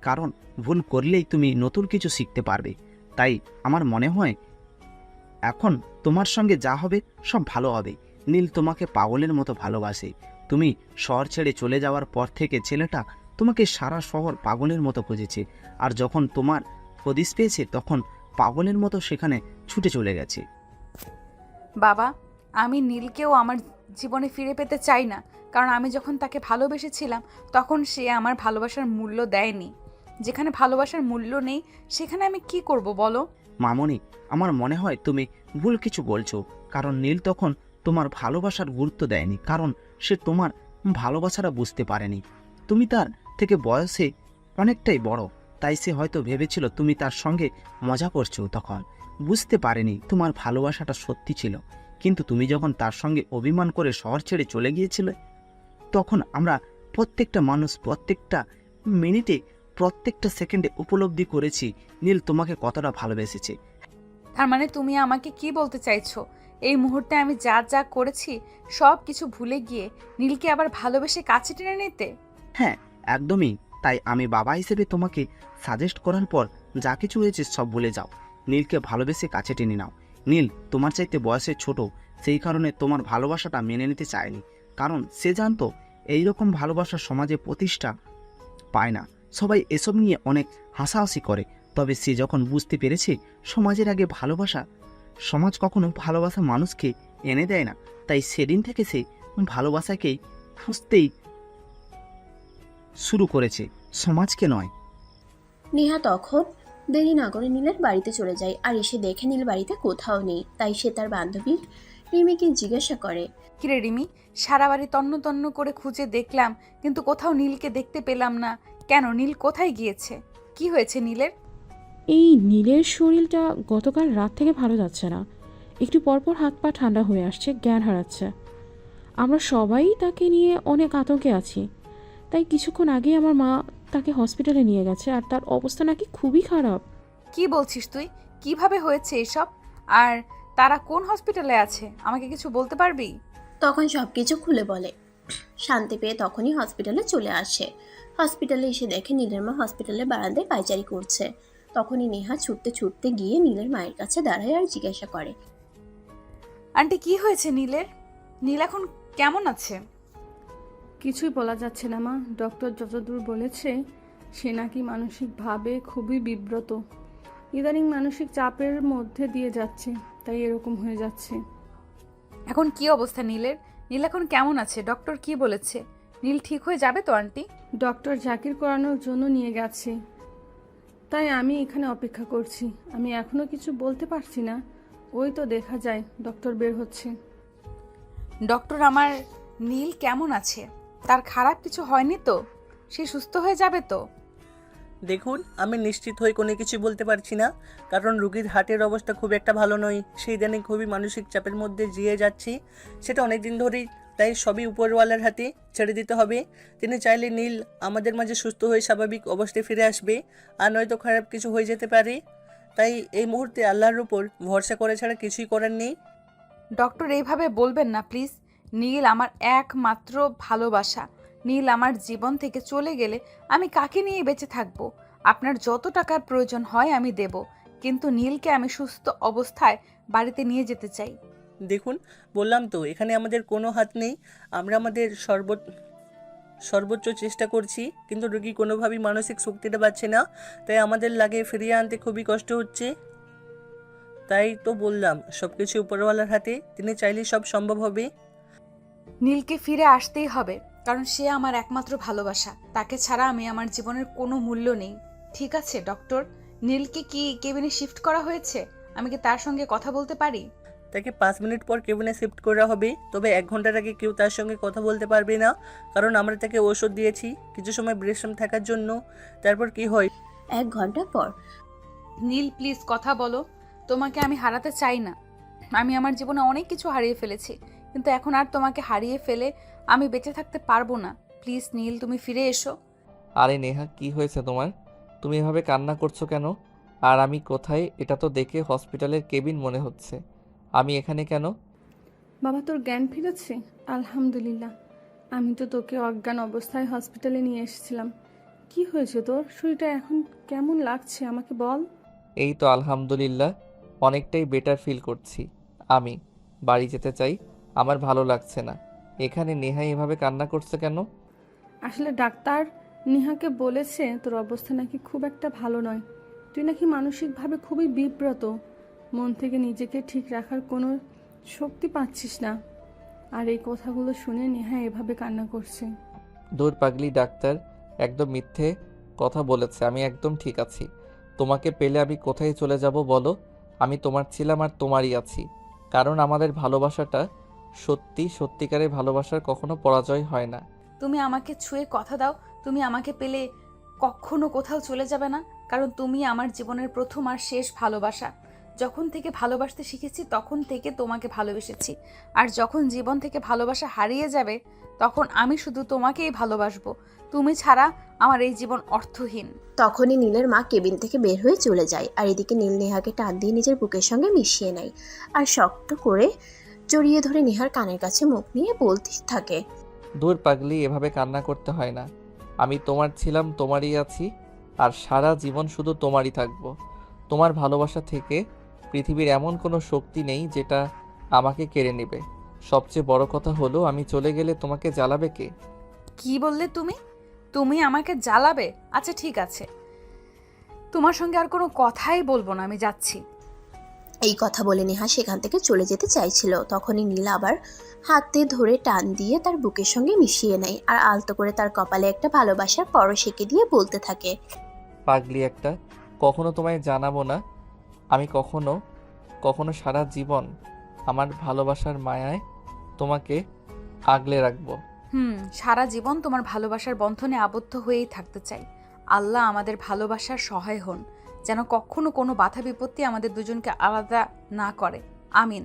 কারণ ভুল করলেই তুমি নতুন কিছু শিখতে পারবে। তাই আমার মনে হয় এখন তোমার সঙ্গে যা হবে সব ভালো হবে। নীল তোমাকে পাগলের মতো ভালোবাসে। তুমি শহর ছেড়ে চলে যাওয়ার পর থেকে ছেলেটা তোমাকে সারা শহর পাগলের মতো খুঁজেছে, আর যখন তোমার হদিস পেয়েছে তখন পাগলের মতো সেখানে ছুটে চলে গেছে। বাবা, আমি নীলকেও আমার জীবনে ফিরে পেতে চাই না, কারণ আমি যখন তাকে ভালোবেসেছিলাম তখন সে আমার ভালোবাসার মূল্য দেয়নি। যেখানে ভালোবাসার মূল্য নেই সেখানে আমি কি করব বলো? মামনি, আমার মনে হয় তুমি ভুল কিছু বলছো, কারণ নীল তখন তোমার ভালোবাসার গুরুত্ব দেয়নি, কারণ সে তোমার ভালোবাসাটা বুঝতে পারেনি। তুমি তার থেকে বয়সে অনেকটাই বড়, তাই সে হয়তো ভেবেছিল তুমি তার সঙ্গে মজা করছো, তখন বুঝতে পারেনি তোমার ভালোবাসাটা সত্যি ছিল। কিন্তু তুমি যখন তার সঙ্গে অভিমান করে শহর ছেড়ে চলে গিয়েছিলে, তখন আমরা প্রত্যেকটা মানুষ প্রত্যেকটা মিনিটে প্রত্যেকটা সেকেন্ডে উপলব্ধি করেছি নীল তোমাকে কতটা ভালোবেসেছে। তার মানে তুমি আমাকে কি বলতে চাইছো? এই মুহূর্তে আমি যা যা করেছি সব কিছু ভুলে গিয়ে নীলকে আবার ভালোবেসে কাছে টেনে নিতে? হ্যাঁ, একদমই তাই। আমি বাবা হিসেবে তোমাকে সাজেস্ট করার পর যা কিছু হয়েছে সব ভুলে যাও, নীলকে ভালোবেসে কাছে টেনে নাও। নীল তোমার চাইতে বয়সে ছোট, সেই কারণে তোমার ভালোবাসাটা মেনে নিতে চায়নি, কারণ সে জানতো এইরকম ভালোবাসা সমাজে প্রতিষ্ঠা পায় না। সবাই এসব নিয়ে অনেক হাসাহাসি করে, তবে সে যখন বুঝতে পেরেছে সমাজের আগে ভালোবাসা, সমাজ কখনো ভালোবাসা মানুষকে এনে দেয় না, তাই সেদিন থেকে সে ভালোবাসাকেই খুঁজতেই শুরু করেছে, সমাজকে নয়। নেহা তখন দেরি না করে নীলের বাড়িতে চলে যায় আর এসে দেখে নীল বাড়িতে কোথাও নেই। তাই সে তার বান্ধবী রিমিকে জিজ্ঞাসা করে, কিরে রিমি, সারা বাড়ি তন্ন তন্ন করে খুঁজে দেখলাম কিন্তু কোথাও নীলকে দেখতে পেলাম না। কেন, নীল কোথায় গিয়েছে? কি হয়েছে নীলের? এই নীলের শরীরটা গতকাল রাত থেকে ভালো যাচ্ছে না, একটু পরপর হাত পা ঠান্ডা হয়ে আসছে, জ্ঞান হারাচ্ছে। আমরা সবাই তাকে নিয়ে অনেক আতঙ্কে আছি, তাই কিছুক্ষণ আগেই আমার মা তাকে হসপিটালে নিয়ে গেছে, আর তার অবস্থা নাকি খুবই খারাপ। কি বলছিস তুই? কিভাবে হয়েছে এসব? আর তারা কোন হসপিটালে আছে আমাকে কিছু বলতে পারবি? তখন সবকিছু খুলে বলে। শান্তি পেয়ে তখনই হসপিটালে চলে আসে। হসপিটালে এসে দেখে নীলের মা হসপিটালের বারান্দায় পায়চারি করছে। তখনই নেহা ছুটতে ছুটতে গিয়ে নীলের মায়ের কাছে দাঁড়ায় আর জিজ্ঞাসা করে, আন্টি, কি হয়েছে নীলের? নীল এখন কেমন আছে? কিছুই বলা যাচ্ছে না মা। ডক্টর যতদূর বলেছে সে নাকি মানসিকভাবে খুবই বিব্রত, ইদানিং মানসিক চাপের মধ্যে দিয়ে যাচ্ছে, তাই এরকম হয়ে যাচ্ছে। এখন কি অবস্থা নীলের? নীল এখন কেমন আছে? ডক্টর কি বলেছে? নীল ঠিক হয়ে যাবে তো আন্টি? ডক্টর জাকির করানোর জন্য নিয়ে গেছে, তাই আমি এখানে অপেক্ষা করছি। আমি এখনো কিছু বলতে পারছি না, ওই তো দেখা যায় ডক্টর বের হচ্ছে। ডক্টর, আমার নীল কেমন আছে? তার খারাপ কিছু হয়নি তো? সে সুস্থ হয়ে যাবে তো? দেখুন, আমি নিশ্চিত হয়ে কোনো কিছু বলতে পারছি না, কারণ রুগীর হার্টের অবস্থা খুব একটা ভালো নয়। সেই দিনে খুবই মানসিক চাপের মধ্যে জিয়ে যাচ্ছি, সেটা অনেক দিন ধরেই। তাই সবই উপরওয়ালার হাতে ছেড়ে দিতে হবে। তিনি চাইলে নীল আমাদের মাঝে সুস্থ হয়ে স্বাভাবিক অবস্থায় ফিরে আসবে, আর নয়তো খারাপ কিছু হয়ে যেতে পারে। তাই এই মুহূর্তে আল্লাহর উপর ভরসা করা ছাড়া কিছুই করার নেই। ডক্টর, এইভাবে বলবেন না প্লিজ। নীল আমার একমাত্র ভালোবাসা। নীল আমার জীবন থেকে চলে গেলে আমি কাকে নিয়ে বেঁচে থাকবো? আপনার যত টাকার প্রয়োজন হয় আমি দেব, কিন্তু নীলকে আমি সুস্থ অবস্থায় বাড়িতে নিয়ে যেতে চাই। দেখুন, বললাম তো এখানে আমাদের কোনো হাত নেই। আমরা আমাদের সর্বোচ্চ চেষ্টা করছি, কিন্তু রোগী কোনোভাবেই মানসিক শক্তিটা পাচ্ছে না, তাই আমাদের লাগে ফিরিয়ে আনতে খুবই কষ্ট হচ্ছে। তাই তো বললাম সব কিছু উপরওয়ালার হাতে, তিনি চাইলে সব সম্ভব হবে। নীলকে ফিরে আসতেই হবে, কারণ সে আমার একমাত্র ভালোবাসা। তাকে ছাড়া আমি আমার জীবনের কোনো মূল্য নেই। ঠিক আছে ডক্টর, নীলকে কি কেবিনে শিফট করা হয়েছে? আমি কি তার সঙ্গে কথা বলতে পারি? তাকে 5 মিনিট পর কেবিনে শিফট করা হবে, তবে 1 ঘন্টার আগে কেউ তার সঙ্গে কথা বলতে পারবে না, কারণ আমরা তাকে ওষুধ দিয়েছি কিছু সময় বিশ্রাম থাকার জন্য। তারপর কি হয়? 1 ঘন্টা পর। নীল প্লিজ কথা বলো। তোমাকে আমি হারাতে চাই না। আমি আমার জীবনে অনেক কিছু হারিয়ে ফেলেছি, কিন্তু এখন আর তোমাকে হারিয়ে ফেলে আমি বেঁচে থাকতে পারবো না। প্লিজ নীল, তুমি ফিরে এসো। আরে নেহা, কি হয়েছে তোমার? তুমি এভাবে কান্না করছো কেন? আর আমি কোথায়? এটা তো দেখে হসপিটালের কেবিন মনে হচ্ছে। আমি এখানে কেন? বাবা, তোর জ্ঞান ফিরেছে? আলহামদুলিল্লাহ। আমি তো তোকে অজ্ঞান অবস্থায় হসপিটালে নিয়ে এসেছিলাম। কি হয়েছে তোর? শরীরটা এখন কেমন লাগছে আমাকে বল। এই তো আলহামদুলিল্লাহ, অনেকটাই বেটার ফিল করছি। আমি বাড়ি যেতে চাই। আমার ভালো লাগছে না। এখানে নেহা এভাবে কান্না করছে কেন? আসলে ডাক্তার নেহাকে বলেছে তোর অবস্থা নাকি খুব একটা ভালো নয়, তুই নাকি মানসিকভাবে খুবই বিব্রত, মন থেকে নিজেকে ঠিক রাখার কোনো শক্তি পাচ্ছিস না। আর এই কথাগুলো শুনে নেহা এভাবে কান্না করছে। দূর পাগলি, ডাক্তার একদম মিথ্যে কথা বলেছে। আমি একদম ঠিক আছি। তোমাকে পেলে আমি কোথায় চলে যাব বলো? আমি তোমার ছিলাম আর তোমারই আছি। কারণ আমাদের ভালোবাসাটা সত্যিকারের ভালোবাসার কখনো পরাজয় হয় না। তুমি আমাকে ছুঁয়ে কথা দাও, তুমি আমাকে পেলে কখনো কোথাও চলে যাবে না, কারণ তুমি আমার জীবনের প্রথম আর শেষ ভালোবাসা। যখন থেকে ভালোবাসতে শিখেছি তখন থেকে তোমাকে ভালোবেসেছি, আর যখন জীবন থেকে ভালোবাসা হারিয়ে যাবে তখন আমি শুধু তোমাকেই ভালোবাসবো। তুমি ছাড়া আমার এই জীবন অর্থহীন। তখনই নীলের মা কেবিন থেকে বের হয়ে চলে যায়, আর এদিকে নীল নেহাকে টান দিয়ে নিজের বুকের সঙ্গে মিশিয়ে নেয় আর শক্ত করে জড়িয়ে ধরে নেহার কানের কাছে মুখ নিয়ে বলতে থাকে, দূর পাগলি, এভাবে কান্না করতে হয় না। আমি তোমার ছিলাম, তোমারই আছি, আর সারা জীবন শুধু তোমারই থাকবো। তোমার ভালোবাসা থেকে পৃথিবীর এমন কোনো শক্তি নেই যেটা আমাকে কেড়ে নেবে। সবচেয়ে বড় কথা হলো, আমি চলে গেলে তোমাকে জ্বালাবে কে? কি বললে তুমি? তুমি আমাকে জ্বালাবে? আচ্ছা ঠিক আছে, তোমার সঙ্গে আর কোনো কথাই বলবো না, আমি যাচ্ছি। এই কথা বলে নেহা সেখান থেকে চলে যেতে চাইছিল। তখনই নীল আবার হাতে ধরে টান দিয়ে তার বুকের সঙ্গে মিশিয়ে নেয় আর আলতো করে তার কপালে একটা ভালোবাসার পরশ এঁকে দিয়ে বলতে থাকে, পাগলি একটা, কখনো তোমায় জানাবো না। আমি কখনো সারা জীবন আমার ভালোবাসার মায়ায় তোমাকে আগলে রাখবো। সারা জীবন তোমার ভালোবাসার বন্ধনে আবদ্ধ হয়েই থাকতে চাই। আল্লাহ আমাদের ভালোবাসার সহায় হন, যেন কখনো কোনো বাধা বিপত্তি আমাদের দুজনকে আলাদা না করে। আমিন।